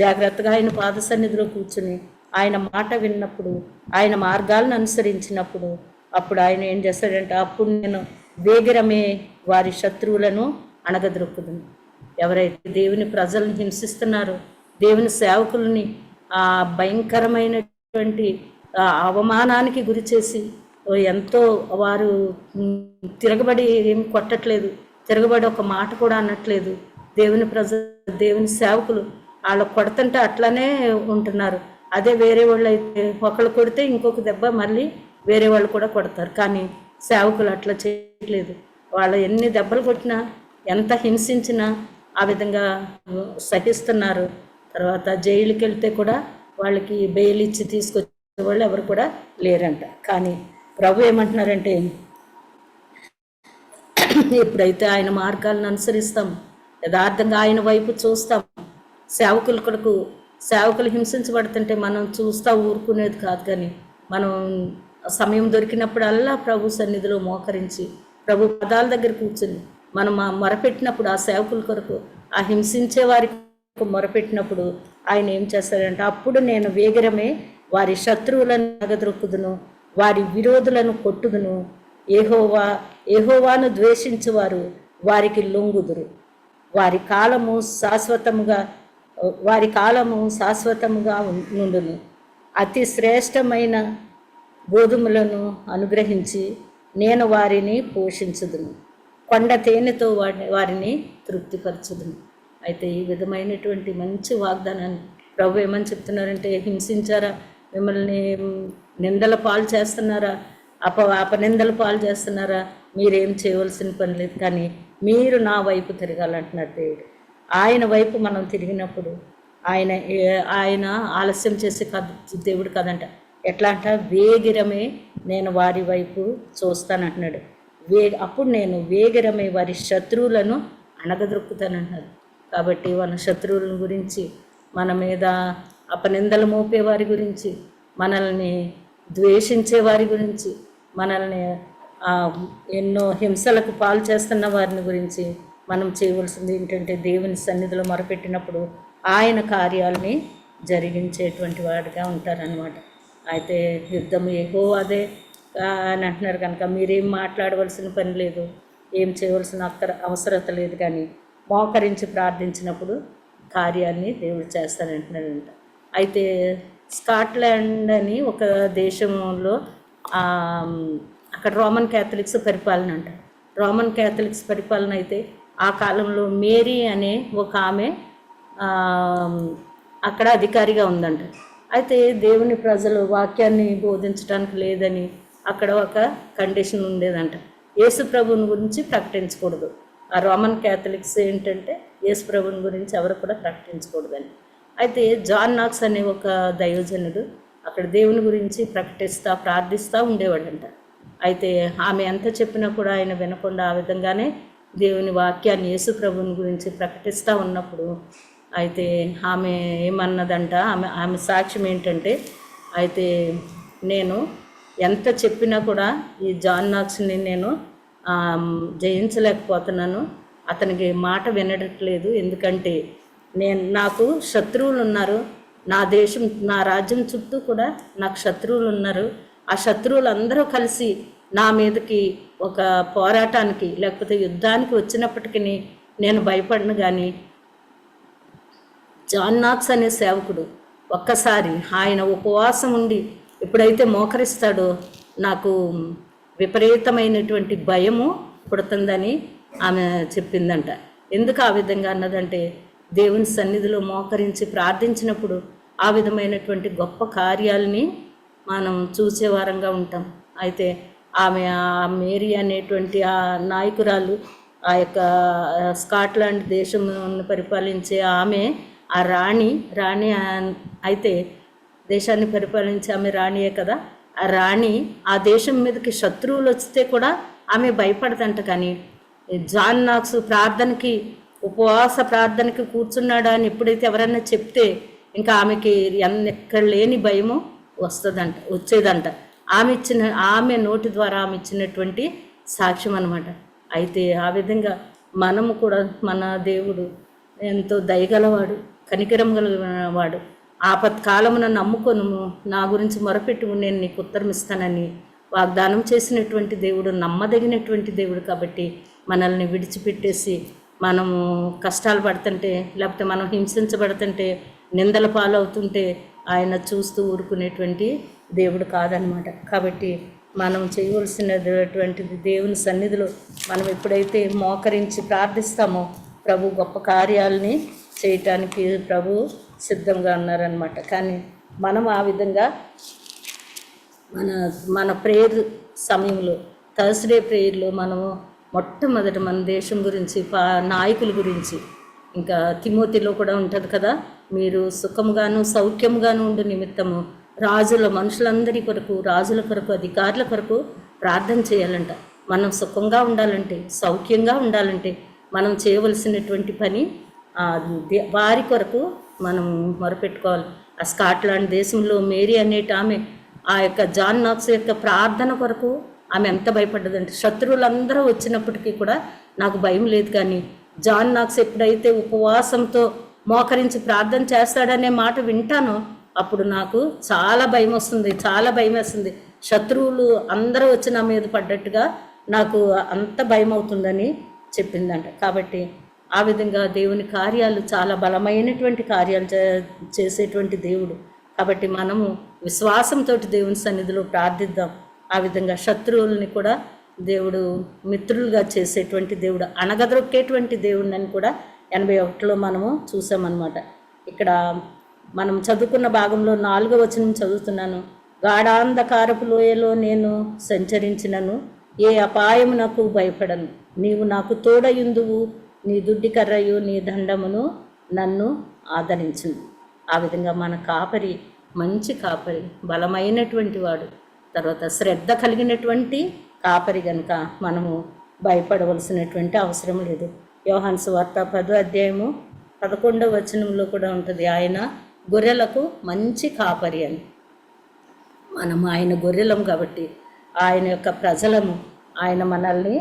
Speaker 9: జాగ్రత్తగా ఆయన పాద సన్నిధిలో కూర్చుని ఆయన మాట విన్నప్పుడు, ఆయన మార్గాలను అనుసరించినప్పుడు అప్పుడు ఆయన ఏం చేస్తాడంటే, అప్పుడు నేను వేగిరమే వారి శత్రువులను అణగద్రొక్కుదును. ఎవరైతే దేవుని ప్రజలను హింసిస్తున్నారో, దేవుని సేవకుల్ని ఆ భయంకరమైనటువంటి అవమానానికి గురి చేసి ఎంతో వారు తిరగబడి ఏమి కొట్టట్లేదు, తిరగబడి ఒక మాట కూడా అనట్లేదు. దేవుని సేవకులు వాళ్ళు కొడుతుంటే అట్లానే ఉంటున్నారు. అదే వేరే వాళ్ళు అయితే ఒకళ్ళు కొడితే ఇంకొక దెబ్బ మళ్ళీ వేరే వాళ్ళు కూడా కొడతారు. కానీ సేవకులు అట్లా చేయట్లేదు. వాళ్ళు ఎన్ని దెబ్బలు కొట్టినా, ఎంత హింసించినా ఆ విధంగా సహిస్తున్నారు. తర్వాత జైలుకి వెళ్తే కూడా వాళ్ళకి బెయిల్ ఇచ్చి తీసుకొచ్చే వాళ్ళు ఎవరు కూడా లేరంట. కానీ ప్రభు ఏమంటున్నారంటే, ఎప్పుడైతే ఆయన మార్గాలను అనుసరిస్తాం, యథార్థంగా ఆయన వైపు చూస్తాం, సేవకులు హింసించబడుతుంటే మనం చూస్తా ఊరుకునేది కాదు. కానీ మనం సమయం దొరికినప్పుడల్లా ప్రభు సన్నిధిలో మోకరించి ప్రభు పదాల దగ్గర కూర్చుని మనం మొరపెట్టినప్పుడు, ఆ సేవకుల కొరకు, ఆ హింసించే వారికి మొరపెట్టినప్పుడు ఆయన ఏం చేస్తాడంటే, అప్పుడు నేను వేగిరమే వారి శత్రువులను నగద్రొక్కుదును, వారి విరోధులను కొట్టుదును. యెహోవాను ద్వేషించువారు వారికి లొంగుదురు. వారి కాలము శాశ్వతముగా నుండును. అతి శ్రేష్టమైన గోధుమలను అనుగ్రహించి నేను వారిని పోషించుదును. కొండ తేనెతో వారిని తృప్తిపరచుదును. అయితే ఈ విధమైనటువంటి మంచి వాగ్దానాన్ని ప్రభు ఏమని చెప్తున్నారంటే, హింసించారా, మిమ్మల్ని నిందల పాలు చేస్తున్నారా, అపనిందల పాలు చేస్తున్నారా, మీరేం చేయవలసిన పని లేదు, కానీ మీరు నా వైపు తిరగాలంటున్నారు దేవుడు. ఆయన వైపు మనం తిరిగినప్పుడు ఆయన ఆలస్యం చేసే దేవుడు కాదంట. ఎట్లా అంట, వేగిరమే నేను వారి వైపు చూస్తానంటున్నాడు. అప్పుడు నేను వేగిరమే వారి శత్రువులను అణగదొక్కుతానంటున్నాడు. కాబట్టి మన శత్రువుల గురించి, మన మీద అపనిందలు మోపే వారి గురించి, మనల్ని ద్వేషించే వారి గురించి, మనల్ని ఎన్నో హింసలకు పాలు చేస్తున్న వారిని గురించి మనం చేయవలసింది ఏంటంటే, దేవుని సన్నిధిలో మొరపెట్టినప్పుడు ఆయన కార్యాలని జరిగించేటువంటి వాడిగా ఉంటారనమాట. అయితే యుద్ధము యెహోవాదే అని అంటున్నారు కనుక మీరేం మాట్లాడవలసిన పని లేదు, ఏం చేయవలసిన అవసరత లేదు. కానీ మోకరించి ప్రార్థించినప్పుడు కార్యాన్ని దేవుడు చేస్తానంటున్నాడంట. అయితే స్కాట్లాండ్ అని ఒక దేశంలో అక్కడ రోమన్ క్యాథలిక్స్ పరిపాలన అంట. రోమన్ క్యాథలిక్స్ పరిపాలన అయితే ఆ కాలంలో మేరీ అనే ఒక ఆమె అక్కడ అధికారిగా ఉందంట. అయితే దేవుని ప్రజలు వాక్యాన్ని బోధించడానికి లేదని అక్కడ ఒక కండిషన్ ఉండేదంట. యేసు ప్రభువుని గురించి ప్రకటించకూడదు. ఆ రోమన్ క్యాథలిక్స్ ఏంటంటే యేసు ప్రభువుని గురించి ఎవరు కూడా ప్రకటించకూడదని. అయితే జాన్ నాక్స్ అనే ఒక దైవజనుడు అక్కడ దేవుని గురించి ప్రార్థిస్తూ ఉండేవాడంట. అయితే ఆమె ఎంత చెప్పినా కూడా ఆయన వినకుండా ఆ విధంగానే దేవుని వాక్యాన్ని, యేసు ప్రభువుని గురించి ప్రకటిస్తూ ఉన్నప్పుడు అయితే ఆమె ఏమన్నదంట, ఆమె సాక్ష్యం ఏంటంటే, అయితే నేను ఎంత చెప్పినా కూడా ఈ జాన్ నాక్స్ని నేను జయించలేకపోతున్నాను, అతనికి మాట వినట్లేదు. ఎందుకంటే నాకు శత్రువులు ఉన్నారు, నా రాజ్యం చుట్టూ కూడా నాకు శత్రువులు ఉన్నారు. ఆ శత్రువులు అందరూ కలిసి నా మీదకి ఒక పోరాటానికి లేకపోతే యుద్ధానికి వచ్చినప్పటికీ నేను భయపడను. కానీ జాన్ నాక్స్ అనే సేవకుడు ఒక్కసారి ఆయన ఉపవాసం ఉండి ఎప్పుడైతే మోకరిస్తాడో నాకు విపరీతమైనటువంటి భయము పుడుతుందని ఆమె చెప్పిందంట. ఎందుకు ఆ విధంగా అన్నదంటే, దేవుని సన్నిధిలో మోకరించి ప్రార్థించినప్పుడు ఆ విధమైనటువంటి గొప్ప కార్యాలని మనం చూసేవారంగా ఉంటాం. అయితే ఆమె మేరీ అనేటువంటి ఆ నాయకురాలు, ఆ యొక్క స్కాట్లాండ్ దేశం పరిపాలించే ఆమె, ఆ రాణి అయితే దేశాన్ని పరిపాలించే ఆమె రాణియే కదా. ఆ రాణి ఆ దేశం మీదకి శత్రువులు వస్తే కూడా ఆమె భయపడదంట. కానీ జాన్ నాక్స్ ఉపవాస ప్రార్థనకి కూర్చున్నాడా అని ఎప్పుడైతే ఎవరన్నా చెప్తే ఇంకా ఆమెకి ఎక్కడ లేని భయము వచ్చేదంట. ఆమె నోటి ద్వారా ఆమె ఇచ్చినటువంటి సాక్ష్యం అన్నమాట. అయితే ఆ విధంగా మనము కూడా మన దేవుడు ఎంతో దయగలవాడు, కనికరం గలవాడు. ఆపత్కాలమున నమ్ముకొనుము, నా గురించి మొరపెట్టుము, నేను నీకు ఉత్తరం ఇస్తానని వాగ్దానం చేసినటువంటి దేవుడు, నమ్మదగినటువంటి దేవుడు. కాబట్టి మనల్ని విడిచిపెట్టేసి మనము కష్టాలు పడుతుంటే, లేకపోతే మనం హింసించబడుతుంటే, నిందల పాలవుతుంటే ఆయన చూస్తూ ఊరుకునేటువంటి దేవుడు కాదనమాట. కాబట్టి మనం చేయవలసినటువంటిది దేవుని సన్నిధిలో మనం ఎప్పుడైతే మోకరించి ప్రార్థిస్తామో ప్రభు గొప్ప కార్యాలని చేయటానికి ప్రభు సిద్ధంగా ఉన్నారనమాట. కానీ మనం ఆ విధంగా మన ప్రేయర్ సమయంలో, థర్స్డే ప్రేయర్లో మనము మొట్టమొదట మన దేశం గురించి, నాయకుల గురించి, ఇంకా తిమోతిలో కూడా ఉంటుంది కదా, మీరు సుఖముగాను సౌఖ్యముగాను ఉండు నిమిత్తము రాజుల, మనుషులందరి కొరకు, రాజుల కొరకు, అధికారుల కొరకు ప్రార్థన చేయాలంట. మనం సుఖంగా ఉండాలంటే, సౌఖ్యంగా ఉండాలంటే మనం చేయవలసినటువంటి పని వారి కొరకు మనం మొరపెట్టుకోవాలి. ఆ స్కాట్లాండ్ దేశంలో మేరీ అనేట ఆమె ఆ యొక్క జాన్ నాక్స్ యొక్క ప్రార్థన కొరకు ఆమె ఎంత భయపడ్డదంటే, శత్రువులందరూ వచ్చినప్పటికీ కూడా నాకు భయం లేదు, కానీ జాన్ నాక్స్ ఎప్పుడైతే ఉపవాసంతో మోకరించి ప్రార్థన చేస్తాడనే మాట వింటానో అప్పుడు నాకు చాలా భయం వస్తుంది, చాలా భయం వేస్తుంది. శత్రువులు అందరూ వచ్చి నా మీద పడ్డట్టుగా నాకు అంత భయం అవుతుందని చెప్పిందంట. కాబట్టి ఆ విధంగా దేవుని కార్యాలు చాలా బలమైనటువంటి కార్యాలు చేసేటువంటి దేవుడు. కాబట్టి మనము విశ్వాసంతో దేవుని సన్నిధిలో ప్రార్థిద్దాం. ఆ విధంగా శత్రువుల్ని కూడా దేవుడు మిత్రులుగా చేసేటువంటి దేవుడు, అణగదొక్కేటువంటి దేవుడిని కూడా 81లో మనము చూసామన్నమాట. ఇక్కడ మనం చదువుకున్న భాగంలో 4వ వచనం చదువుతున్నాను. గాఢాంధకారపు లోయలో నేను సంచరించినను ఏ అపాయము నాకు భయపడను, నీవు నాకు తోడయుందువు, నీ దుడ్డి కర్రయు నీ దండమును నన్ను ఆదరించును. ఆ విధంగా మన కాపరి మంచి కాపరి, బలమైనటువంటి వాడు, తర్వాత శ్రద్ధ కలిగినటువంటి కాపరి కనుక మనము భయపడవలసినటువంటి అవసరం లేదు. యోహాను సువార్త 10వ అధ్యాయము 11వ వచనంలో కూడా ఉంటుంది, ఆయన గొర్రెలకు మంచి కాపరి అని. మనం ఆయన గొర్రెలం కాబట్టి, ఆయన యొక్క ప్రజలము, ఆయన మనల్ని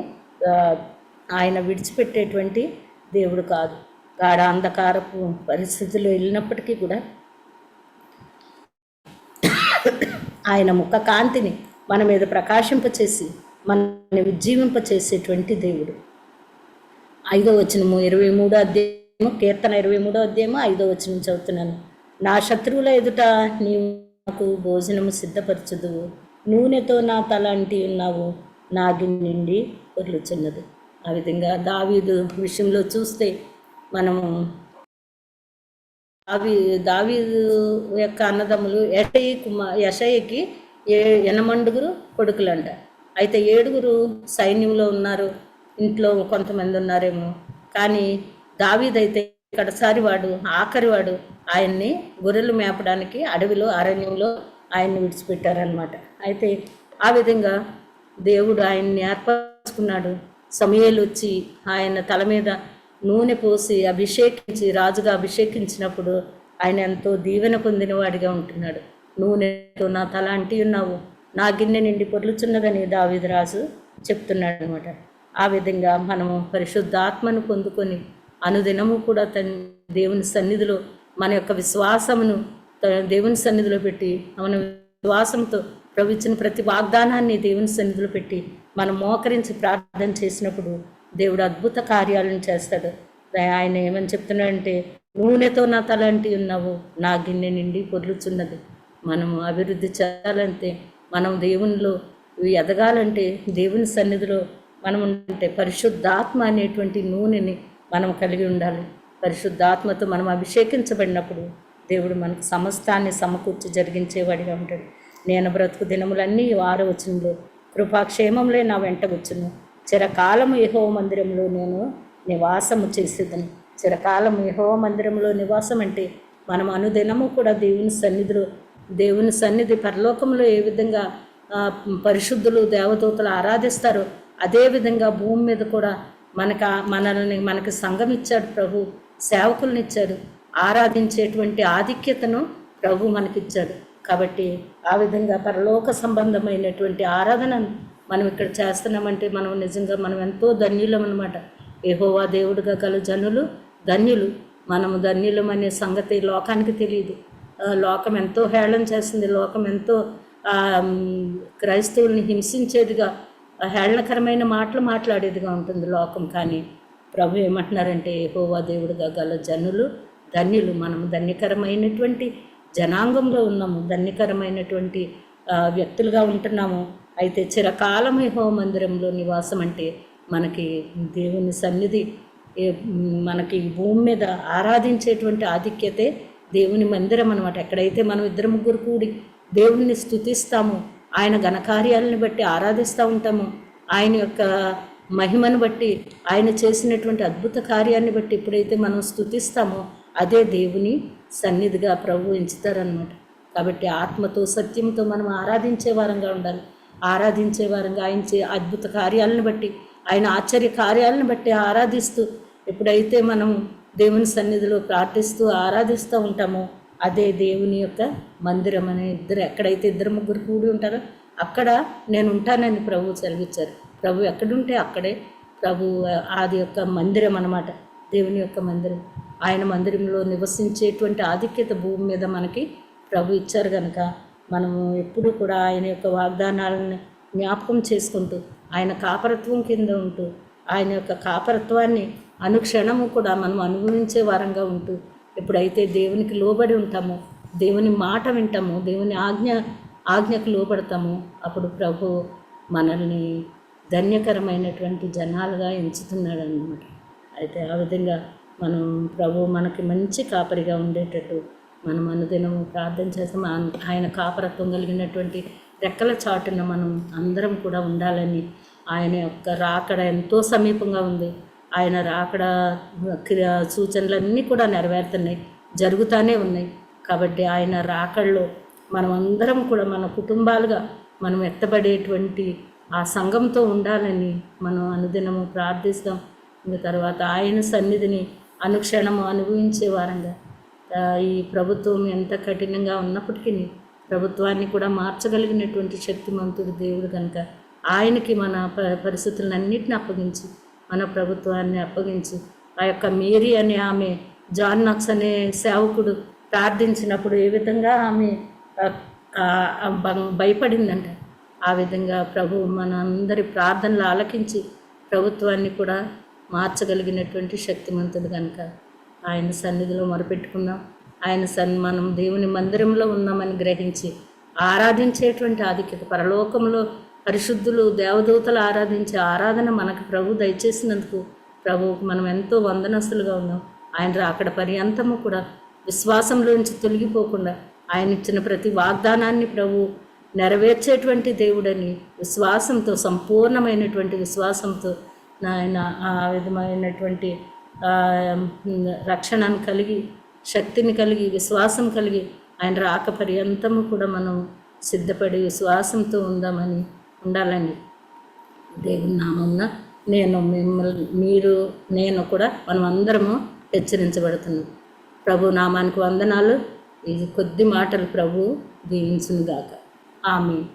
Speaker 9: ఆయన విడిచిపెట్టేటువంటి దేవుడు కాదు. గాఢ అంధకారపు పరిస్థితుల్లో వెళ్ళినప్పటికీ కూడా ఆయన ముఖ కాంతిని మన మీద ప్రకాశింపచేసి మనల్ని ఉజ్జీవింపచేసేటువంటి దేవుడు. 5వ వచనము 23వ అధ్యాయము, కీర్తన 23వ అధ్యాయము 5వ వచనం చదువుతున్నాను. నా శత్రువుల ఎదుట నీవు నాకు భోజనము సిద్ధపరచుదువు, నూనెతో నా తల అంటి ఉన్నావు, నా గిన్నె నిండి పొర్లుచున్నది. ఆ విధంగా దావీదు విషయంలో చూస్తే మనము దావీదు యొక్క అన్నదమ్ములు యెషయికి 8 కొడుకులంట. అయితే 7 సైన్యంలో ఉన్నారు, ఇంట్లో కొంతమంది ఉన్నారేమో, కానీ దావీదైతే కడసారి వాడు, ఆఖరి వాడు. ఆయన్ని గొర్రెలు మేపడానికి అడవిలో, అరణ్యంలో ఆయన్ని విడిచిపెట్టారనమాట. అయితే ఆ విధంగా దేవుడు ఆయన్ని ఏర్పరచుకున్నాడు. సమూయేలు వచ్చి ఆయన తల మీద నూనె పోసి అభిషేకించి, రాజుగా అభిషేకించినప్పుడు ఆయన ఎంతో దీవెన పొందినవాడిగా ఉంటున్నాడు. నూనెతో నా తల అంటి ఉన్నావు, నా గిన్నె నిండి పొర్లుచున్నదని దావీదు రాజు చెప్తున్నాడు అనమాట. ఆ విధంగా మనము పరిశుద్ధాత్మను పొందుకొని అనుదినము కూడా దేవుని సన్నిధిలో మన యొక్క విశ్వాసమును దేవుని సన్నిధిలో పెట్టి, మన విశ్వాసంతో ప్రభు ఇచ్చిన ప్రతి వాగ్దానాన్ని దేవుని సన్నిధిలో పెట్టి మనం మోకరించి ప్రార్థన చేసినప్పుడు దేవుడు అద్భుత కార్యాలను చేస్తాడు. ఆయన ఏమని చెప్తున్నాడంటే, నూనెతో నా తల అంటి ఉన్నావు, నా గిన్నె నిండి పొర్లుచున్నది. మనము అభివృద్ధి చేయాలంటే, మనం దేవునిలో ఎదగాలంటే, దేవుని సన్నిధిలో మనం ఉంటే పరిశుద్ధాత్మ అనేటువంటి నూనెని మనం కలిగి ఉండాలి. పరిశుద్ధాత్మతో మనం అభిషేకించబడినప్పుడు దేవుడు మనకు సమస్తాన్ని సమకూర్చి జరిగించేవాడిగా ఉంటాడు. నేను బ్రతుకు దినములన్నీ 6వ వచనంలో కృపాక్షేమంలో నా వెంట వచ్చును, చిరకాలము యెహోవా మందిరంలో నేను నివాసము చేసేదని. చిరకాలము యెహోవా మందిరంలో నివాసం అంటే మనం అనుదినము కూడా దేవుని సన్నిధి పరలోకంలో ఏ విధంగా పరిశుద్ధులు దేవదూతలు ఆరాధిస్తారో అదేవిధంగా భూమి మీద కూడా మనకి సంఘం ఇచ్చాడు ప్రభు, సేవకులను ఇచ్చాడు, ఆరాధించేటువంటి ఆధిక్యతను ప్రభు మనకిచ్చాడు. కాబట్టి ఆ విధంగా పరలోక సంబంధమైనటువంటి ఆరాధనను మనం ఇక్కడ చేస్తున్నామంటే మనం నిజంగా మనం ఎంతో ధన్యులం అనమాట. యెహోవా దేవుడుగా గల జనులు ధన్యులు. మనము ధన్యులం అనే సంగతి లోకానికి తెలియదు. లోకం ఎంతో హేళన చేస్తుంది. లోకం ఎంతో క్రైస్తవుల్ని హింసించేదిగా, హేళనకరమైన మాటలు మాట్లాడేదిగా ఉంటుంది లోకం. కానీ ప్రభు ఏమంటున్నారంటే యెహోవా దేవుడుగా గల జనులు ధన్యులు. మనము ధన్యకరమైనటువంటి జనాంగంలో ఉన్నాము, ధన్యకరమైనటువంటి వ్యక్తులుగా ఉంటున్నాము. అయితే చిరకాలం యెహోవా మందిరంలో నివాసం అంటే మనకి దేవుని సన్నిధి, మనకి భూమి మీద ఆరాధించేటువంటి ఆధిక్యతే దేవుని మందిరం అనమాట. ఎక్కడైతే మనం 2-3 కూడి దేవుణ్ణి స్తుతిస్తాము, ఆయన ఘనకార్యాలను బట్టి ఆరాధిస్తూ ఉంటాము, ఆయన యొక్క మహిమను బట్టి, ఆయన చేసినటువంటి అద్భుత కార్యాన్ని బట్టి ఎప్పుడైతే మనం స్తుతిస్తామో అదే దేవుని సన్నిధిగా ప్రభు ఎంచుతారనమాట. కాబట్టి ఆత్మతో సత్యంతో మనం ఆరాధించే వారంగా ఉండాలి. ఆరాధించే వారంగా ఆయన అద్భుత కార్యాలను బట్టి, ఆయన ఆశ్చర్య కార్యాలను బట్టి ఆరాధిస్తూ ఎప్పుడైతే మనం దేవుని సన్నిధిలో ప్రార్థిస్తూ ఆరాధిస్తూ ఉంటామో అదే దేవుని యొక్క మందిరం అనే ఎక్కడైతే 2-3 కూడి ఉంటారో అక్కడ నేను ఉంటానని ప్రభు సెలవిచ్చారు. ప్రభు ఎక్కడుంటే అక్కడే ప్రభు అది యొక్క మందిరం అన్నమాట, దేవుని యొక్క మందిరం. ఆయన మందిరంలో నివసించేటువంటి ఆధిక్యత భూమి మీద మనకి ప్రభు ఇచ్చారు కనుక మనము ఎప్పుడూ కూడా ఆయన యొక్క వాగ్దానాలను జ్ఞాపకం చేసుకుంటూ, ఆయన కాపరత్వం కింద ఉంటూ, ఆయన యొక్క కాపరత్వాన్ని అనుక్షణము కూడా మనం అనుభవించే వారంగా ఉంటూ ఎప్పుడైతే దేవునికి లోబడి ఉంటామో, దేవుని మాట వింటామో, దేవుని ఆజ్ఞకు లోబడతామో అప్పుడు ప్రభు మనల్ని ధన్యకరమైనటువంటి జనాలుగా ఎంచుతున్నాడు అన్నమాట. అయితే ఆ విధంగా మనం ప్రభు మనకి మంచి కాపరిగా ఉండేటట్టు మనం అనుదినము ప్రార్థన చేస్తాం. ఆయన కాపరత్వం కలిగినటువంటి రెక్కల చాటున మనం అందరం కూడా ఉండాలని, ఆయన యొక్క రాకడ ఎంతో సమీపంగా ఉంది. ఆయన రాకడ సూచనలన్నీ కూడా నెరవేరుతున్నాయి, జరుగుతూనే ఉన్నాయి. కాబట్టి ఆయన రాకడలో మనం అందరం కూడా మన కుటుంబాలుగా మనం ఎత్తబడేటువంటి ఆ సంఘంతో ఉండాలని మనం అనుదినము ప్రార్థిస్తాం. ఇంకా తర్వాత ఆయన సన్నిధిని అనుక్షణము అనుభవించే వారంగా, ఈ ప్రభుత్వం ఎంత కఠినంగా ఉన్నప్పటికీ ప్రభుత్వాన్ని కూడా మార్చగలిగినటువంటి శక్తిమంతుడు దేవుడు కనుక ఆయనకి మన పరిస్థితులన్నింటిని అప్పగించి, మన ప్రభుత్వాన్ని అప్పగించి, ఆ యొక్క మేరీ అనే ఆమె జాన్ నాక్స్ అనే సేవకుడు ప్రార్థించినప్పుడు ఏ విధంగా ఆమె భయపడిందంట, ఆ విధంగా ప్రభు మన అందరి ప్రార్థనలు ఆలకించి ప్రభుత్వాన్ని కూడా మార్చగలిగినటువంటి శక్తిమంతుడు కనుక ఆయన సన్నిధిలో మొరపెట్టుకుందాం. ఆయన మనం దేవుని మందిరంలో ఉన్నామని గ్రహించి ఆరాధించేటువంటి ఆధిక్యత, పరలోకంలో పరిశుద్ధులు దేవదూతలు ఆరాధించే ఆరాధన మనకు ప్రభు దయచేసినందుకు ప్రభువుకు మనం ఎంతో వందనస్తులుగా ఉన్నాం. ఆయన రాకడ పర్యంతము కూడా విశ్వాసంలోంచి తొలగిపోకుండా ఆయన ఇచ్చిన ప్రతి వాగ్దానాన్ని ప్రభు నెరవేర్చేటువంటి దేవుడని విశ్వాసంతో, సంపూర్ణమైనటువంటి విశ్వాసంతో ఆయన ఆ విధమైనటువంటి రక్షణను కలిగి, శక్తిని కలిగి, విశ్వాసం కలిగి ఆయన రాక పర్యంతము కూడా మనం సిద్ధపడి విశ్వాసంతో ఉండాలని దేవుని నామమున నేను కూడా మనం అందరము హెచ్చరించబడుతున్నాం. ప్రభు నామానికి వందనాలు. ఇది కొద్ది మాటలు ప్రభు దీవించునుగాక. ఆమేన్.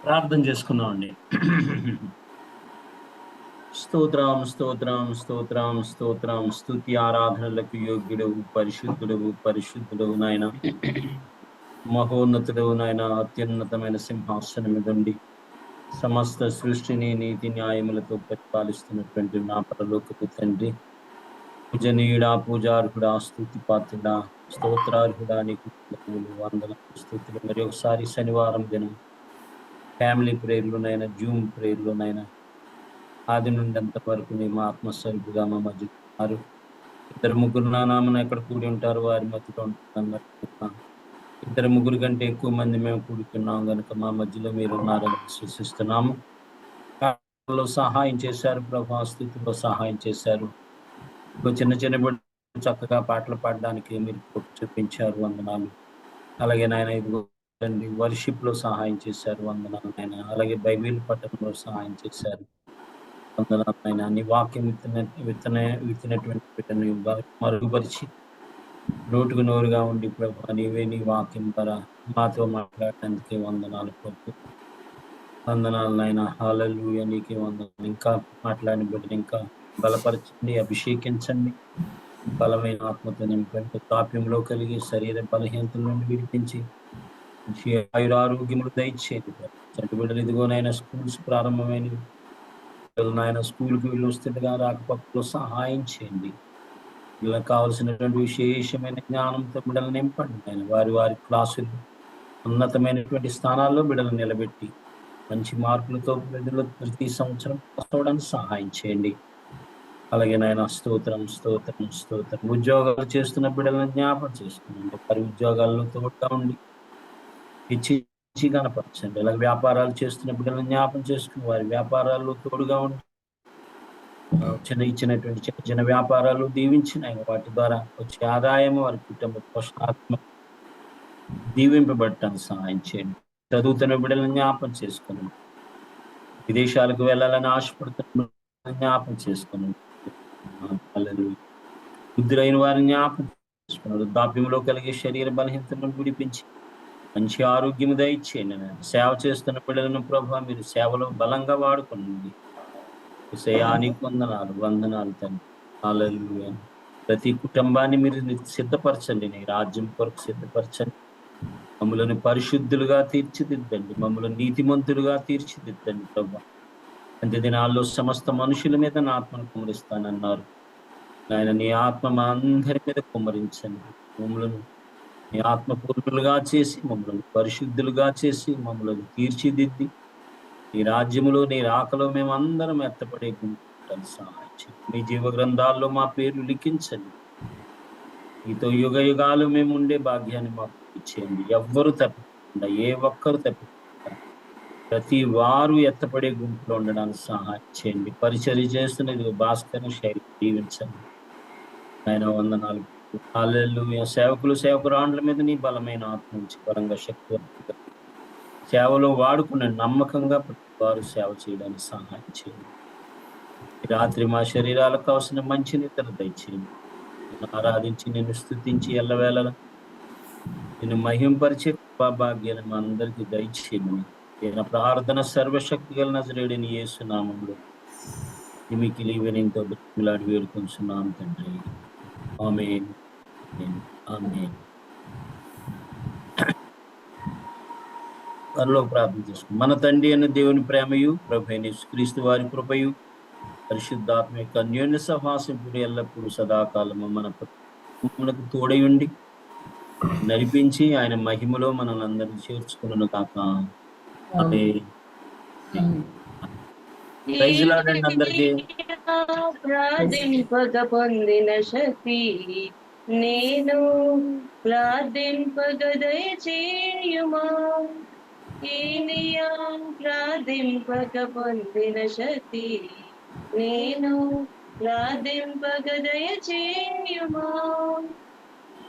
Speaker 10: ప్రార్థన చేసుకున్నామండి. స్తోత్రం స్తోత్రం స్తోత్రం స్తోత్రం స్తుతి ఆరాధనలకు యోగ్యుడవు, పరిశుద్ధుడవు నాయన, మహోన్నతుడవు నాయన, అత్యున్నతమైన సింహాసనం మీద ఉండి సమస్త సృష్టిని నీతి న్యాయములతో పరిపాలిస్తున్నటువంటి నా పరలోకపు తండ్రి, పూజనీయుడా, పూజార్హుడా, స్తుతి పాత్రుడా, స్తోత్రార్హుడా, నీకు వందనాలు స్తుతులు. మరి ఒకసారి శనివారం దినం ఫ్యామిలీ ప్రేయర్లోనైనా, జూమ్ ప్రేయర్లోనైనా ఆది నుండి అంతవరకు మేము ఆత్మస్వరూపుగా మా మధ్య ఉన్నారు. 2-3 నా నామన ఎక్కడ కూడి ఉంటారు వారి మధ్యలో ఉంటున్నారు. 2-3 కంటే ఎక్కువ మంది మేము కూడుతున్నాం కనుక మా మధ్యలో మీరు ఉన్నారని విశ్వసిస్తున్నాము. సహాయం చేశారు ప్రభా, స్థితిలో సహాయం చేశారు. చిన్న బిడ్డలు చక్కగా పాటలు పాడడానికి మీరు చూపించారు, వందనాలు. అలాగే నాయన ఇదిగో వర్షిప్ లో సహాయం చేశారు, వందనాలు నాయన. అలాగే బైబిల్ పఠనంలో సహాయం చేశారు. వందనాలైనా నీ వాక్యం విత్తినటువంటి బిడ్డని మరుగుపరిచి నోటుకు నోరుగా ఉండి ప్రభా నీవే నీ వాక్యం ద్వారా మాతో మాట్లాడటానికి వందనాలు ప్రభు. వందనాలు నాయన. హల్లెలూయా, నీకే వందనాలు. ఇంకా మాట్లాడిన బిడ్డని ఇంకా బలపరచండి, అభిషేకించండి, బలమైన ఆత్మతో నింపండి. తాప్యంలో కలిగి శరీర బలహీనతల నుండి విడిపించి ఆయురారోగ్యములు దయచేయండి. చంటి బిడ్డలు ఇదిగోనైనా స్కూల్స్ ప్రారంభమైనవి, నాయన స్కూల్కి వీళ్ళు వస్తుండగా రాకపోకలో సహాయం చేయండి. వీళ్ళకి కావలసినటువంటి విశేషమైన జ్ఞానంతో బిడ్డలు నింపండి. ఆయన వారి క్లాసులు ఉన్నతమైనటువంటి స్థానాల్లో బిడ్డలు నిలబెట్టి మంచి మార్కులతో బిడ్డలు ప్రతి సంవత్సరం వస్తడానికి సహాయం చేయండి. అలాగే నాయన స్తోత్రం స్తోత్రం స్తోత్రం. ఉద్యోగాలు చేస్తున్న బిడ్డలను జ్ఞాపకం చేసుకునండి. వారి ఉద్యోగాల్లో తోడుగా ఉండి ఇచ్చి కనపరచండి. అలాగే వ్యాపారాలు చేస్తున్న బిడ్డలను జ్ఞాపకం చేసుకుని వారి వ్యాపారాల్లో తోడుగా ఉండి ఇచ్చినటువంటి చిన్న వ్యాపారాలు దీవించిన వాటి ద్వారా వచ్చే ఆదాయం వారి కుటుంబ పోషణాత్మక దీవింపబడటానికి సహాయం చేయండి. చదువుతున్న బిడ్డలను జ్ఞాపకం చేసుకుని విదేశాలకు వెళ్ళాలని ఆశపడుతున్న జ్ఞాపకం చేసుకుని బుద్ధులైన వారిని జ్ఞాపకం చేసుకున్నారు. వృద్ధాప్యంలో కలిగే శరీర బలహీనతలను విడిపించి మంచి ఆరోగ్యము దయచేయండి. సేవ చేస్తున్న బిడ్డలను ప్రభావ మీరు సేవలో బలంగా వాడుకోండి. విషయానికి వందనాలు తండ్రి. హల్లెలూయా. ప్రతి కుటుంబాన్ని మీరు సిద్ధపరచండి, నీ రాజ్యం కొరకు సిద్ధపరచండి. మమ్మల్ని పరిశుద్ధులుగా తీర్చిదిద్దండి, మమ్మల్ని నీతిమంతులుగా తీర్చిదిద్దండి ప్రభా. అంత్య దినాల్లో సమస్త మనుషుల మీద నా ఆత్మను కుమ్మరిస్తానన్నారు. ఆయన నీ ఆత్మ మా అందరి మీద కుమ్మరించండి. మమ్మల్ని నీ ఆత్మపూర్ణులుగా చేసి మమ్మల్ని పరిశుద్ధులుగా చేసి మమ్మల్ని తీర్చిదిద్ది నీ రాజ్యములో నీ రాకలో మేము అందరం ఎత్తపడే గుంపుటానికి సహాయం చేయండి. మీ జీవ గ్రంథాల్లో మా పేర్లు లిఖించండి. మీతో యుగ యుగాలు మేము ఉండే భాగ్యాన్ని మాకు ఇచ్చేయండి. ఎవ్వరు తప్పకుండా, ఏ ఒక్కరు తప్పకుండా ప్రతి వారు ఎత్తపడే గుంపులో ఉండడానికి సహాయం చేయండి. పరిచర్య చేస్తున్నది భాస్కర్ శైలి జీవించండి. ఆయన వందనాలు. హల్లెలూయా. సేవకురాండ్ల మీద నీ బలమైన ఆత్మ నుంచి బలంగా శక్తివంతంగా సేవలో వాడుకున్న నమ్మకంగా ప్రతి వారు సేవ చేయడానికి సహాయం చేయండి. రాత్రి మా శరీరాలకు కావాల్సిన మంచి నిద్ర దయచేయండి. నిన్ను ఆరాధించి నిన్ను స్తుతించి ఎల్లవేళలా నిన్ను మహింపరిచే భాగ్యాన్ని మా అందరికీ దయచేయండి. ఈయన ప్రార్థన సర్వశక్తి గల నజరేయుడైన యేసు నామములో మిక్కిలి వినయంతో బ్రతిమలాడి వేడుకొంచున్నాం తండ్రి. ఆమేన్, ఆమేన్. త్వరలో ప్రార్థన చేసుకుంటాం. మన తండ్రి అయిన దేవుని ప్రేమయు ప్రభువైన యేసుక్రీస్తు వారి కృపయు పరిశుద్ధాత్మ యొక్క అన్యోన్య సహవాసంపుడు ఎల్లప్పుడూ సదాకాలము మనకు తోడై ఉండి నడిపించి ఆయన మహిమలో మనల్ని అందరినీ చేర్చుకును కాక. ప్రైజ్ లార్డ్ అండి అందరికీ.
Speaker 7: ప్రార్థింపగ పొందిన శక్తి నేను ప్రార్థింపగ దయచేయుమా. ప్రార్థింపగ పొందిన శక్తి నేను ప్రార్థింపగ దయచేయుమా.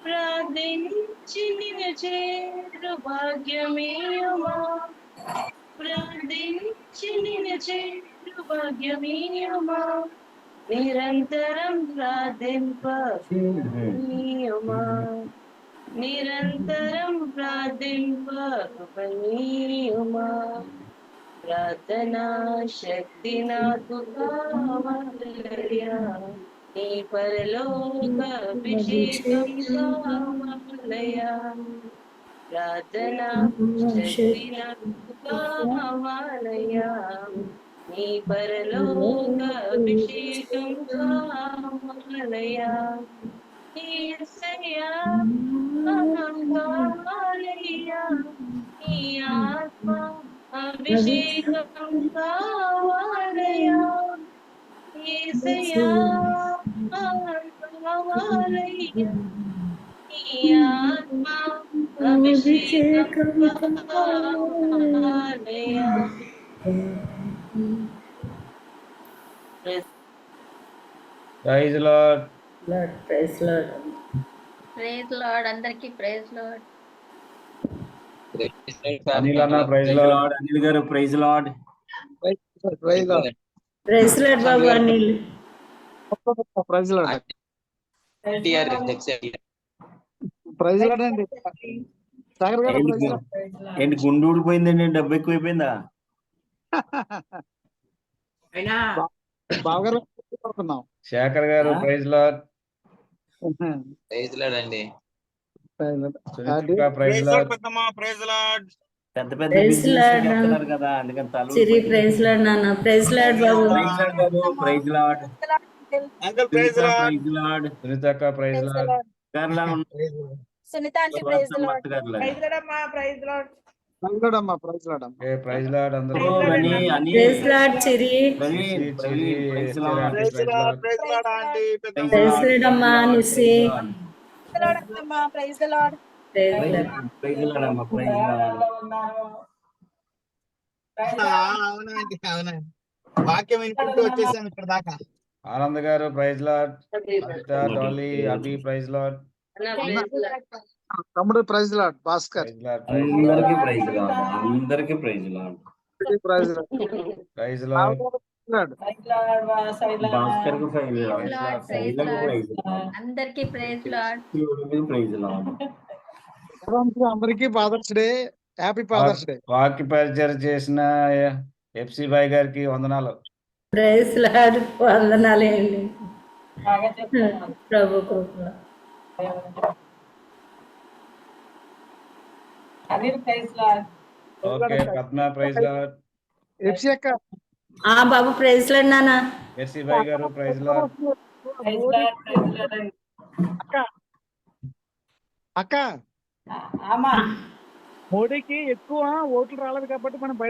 Speaker 7: ప్రార్థించి నిన్ను చేరు భాగ్యమేయుమా. ప్రార్థించి నిన్ను చేరు భాగ్యమేయుమా. నిరంతరం ప్రార్థింపమా. నిరంతరం ప్రార్థింపమా. ప్రార్థనా శక్తి నాకు కావాలయ్యా. నీ పరలోక అభిషేకం కావాలయ్యా. ప్రార్థనా శక్తి నాకు కావాలయ్యా. నీ పరలోక అభిషేకం కావాలయ్యా. యేసయ్యా కావాలయ్యా. నీ ఆత్మ అభిషేకం కావాలయ్యా. యేసయ్యా కావాలయ్యా. నీ ఆత్మ అభిషేకం కావాలయ్యా.
Speaker 1: Praise lord.
Speaker 9: Praise lord.
Speaker 3: Praise Lord. అందరికీ ప్రైజ్ లార్డ్.
Speaker 1: అనిల్ అన్న praise
Speaker 10: praise
Speaker 1: Lord.
Speaker 10: Lord. Anil garu praise lord.
Speaker 11: Praise lord.
Speaker 9: Praise Lord బాబు Anil.
Speaker 11: Praise lord. Praise Lord అండి. సాగర్ గారు ప్రైజ్ లార్డ్.
Speaker 10: ఏంటి గుండు ఊడిపోయిందండి? డబ్బు ఎక్కువైపోయిందా?
Speaker 11: బావగారు పడుతున్నాం.
Speaker 1: శేఖర్ గారు ప్రైజ్ లార్డ్.
Speaker 11: ప్రైజ్ లార్డ్ అండి.
Speaker 1: Sunitha praise Lord.
Speaker 10: పెద్ద పెద్ద
Speaker 9: ప్రైజ్
Speaker 10: బిజినెస్
Speaker 9: లార్డ్
Speaker 10: చేస్తున్నారు కదా, అందుకని తల
Speaker 9: సిరి. ప్రైజ్ లార్డ్ నాన్న. ప్రైజ్ లార్డ్ బాబు.
Speaker 10: ప్రైజ్ లార్డ్ బాబు. Praise lord. Praise Lord.
Speaker 1: Sunitha అక్క ప్రైజ్ లార్డ్.
Speaker 10: గారిలా
Speaker 4: Sunitha aunty praise lord.
Speaker 2: Praise Lord అమ్మా, ప్రైజ్ లార్డ్.
Speaker 11: ప్రైజ్ లార్డ్ అమ్మా. ప్రైజ్ లార్డ్ అమ్మా.
Speaker 1: ప్రైజ్ లార్డ్ అందరూ.
Speaker 9: ప్రైజ్ లార్డ్ చిరి.
Speaker 10: Praise lord.
Speaker 9: ప్రైజ్ లార్డ్ అమ్మా నిసి.
Speaker 4: Praise lord.
Speaker 10: ప్రైజ్ లార్డ్ అమ్మ. Praise Lord.
Speaker 11: అవునండి, అవునండి. వాక్యం వినుకుంటూ వచ్చేసాం ఇక్కడ దాకా.
Speaker 1: Anand garu praise Lord. Dolly Abhi praise Lord.
Speaker 11: తమ్ముడు praise Lord. Bhaskar
Speaker 1: praise Lord.
Speaker 10: అందరికీ ప్రైజ్ లార్డ్. అందరికీ praise lord.
Speaker 11: Praise lord.
Speaker 1: Praise Lord.
Speaker 10: Bhaskar కు ప్రైజ్ లార్డ్.
Speaker 3: Praise Lord. అందరికీ ప్రైజ్ లార్డ్.
Speaker 10: Praise Lord.
Speaker 11: అందరికీ Father's Day. Happy Father's Day.
Speaker 1: వాక్య పరిచయం చేసిన ఎఫ్సి బాయ్ గారికి వందనాలు.
Speaker 9: Praise Lord. వందనాలేండి ప్రభు కృప.
Speaker 2: Anil praise Lord.
Speaker 1: Okay Padma praise Lord.
Speaker 11: ఎఫ్సి అక్క.
Speaker 9: బాబు ప్రైజ్ లార్డ్ నాన్న.
Speaker 1: ఎఫ్సి బాయ్ గారు praise lord.
Speaker 2: Praise lord. Praise lord.
Speaker 11: అక్క అక్క
Speaker 2: అమ్మా
Speaker 11: మోడీకి ఎక్కువ ఓట్లు రాలేదు కాబట్టి మనం బయట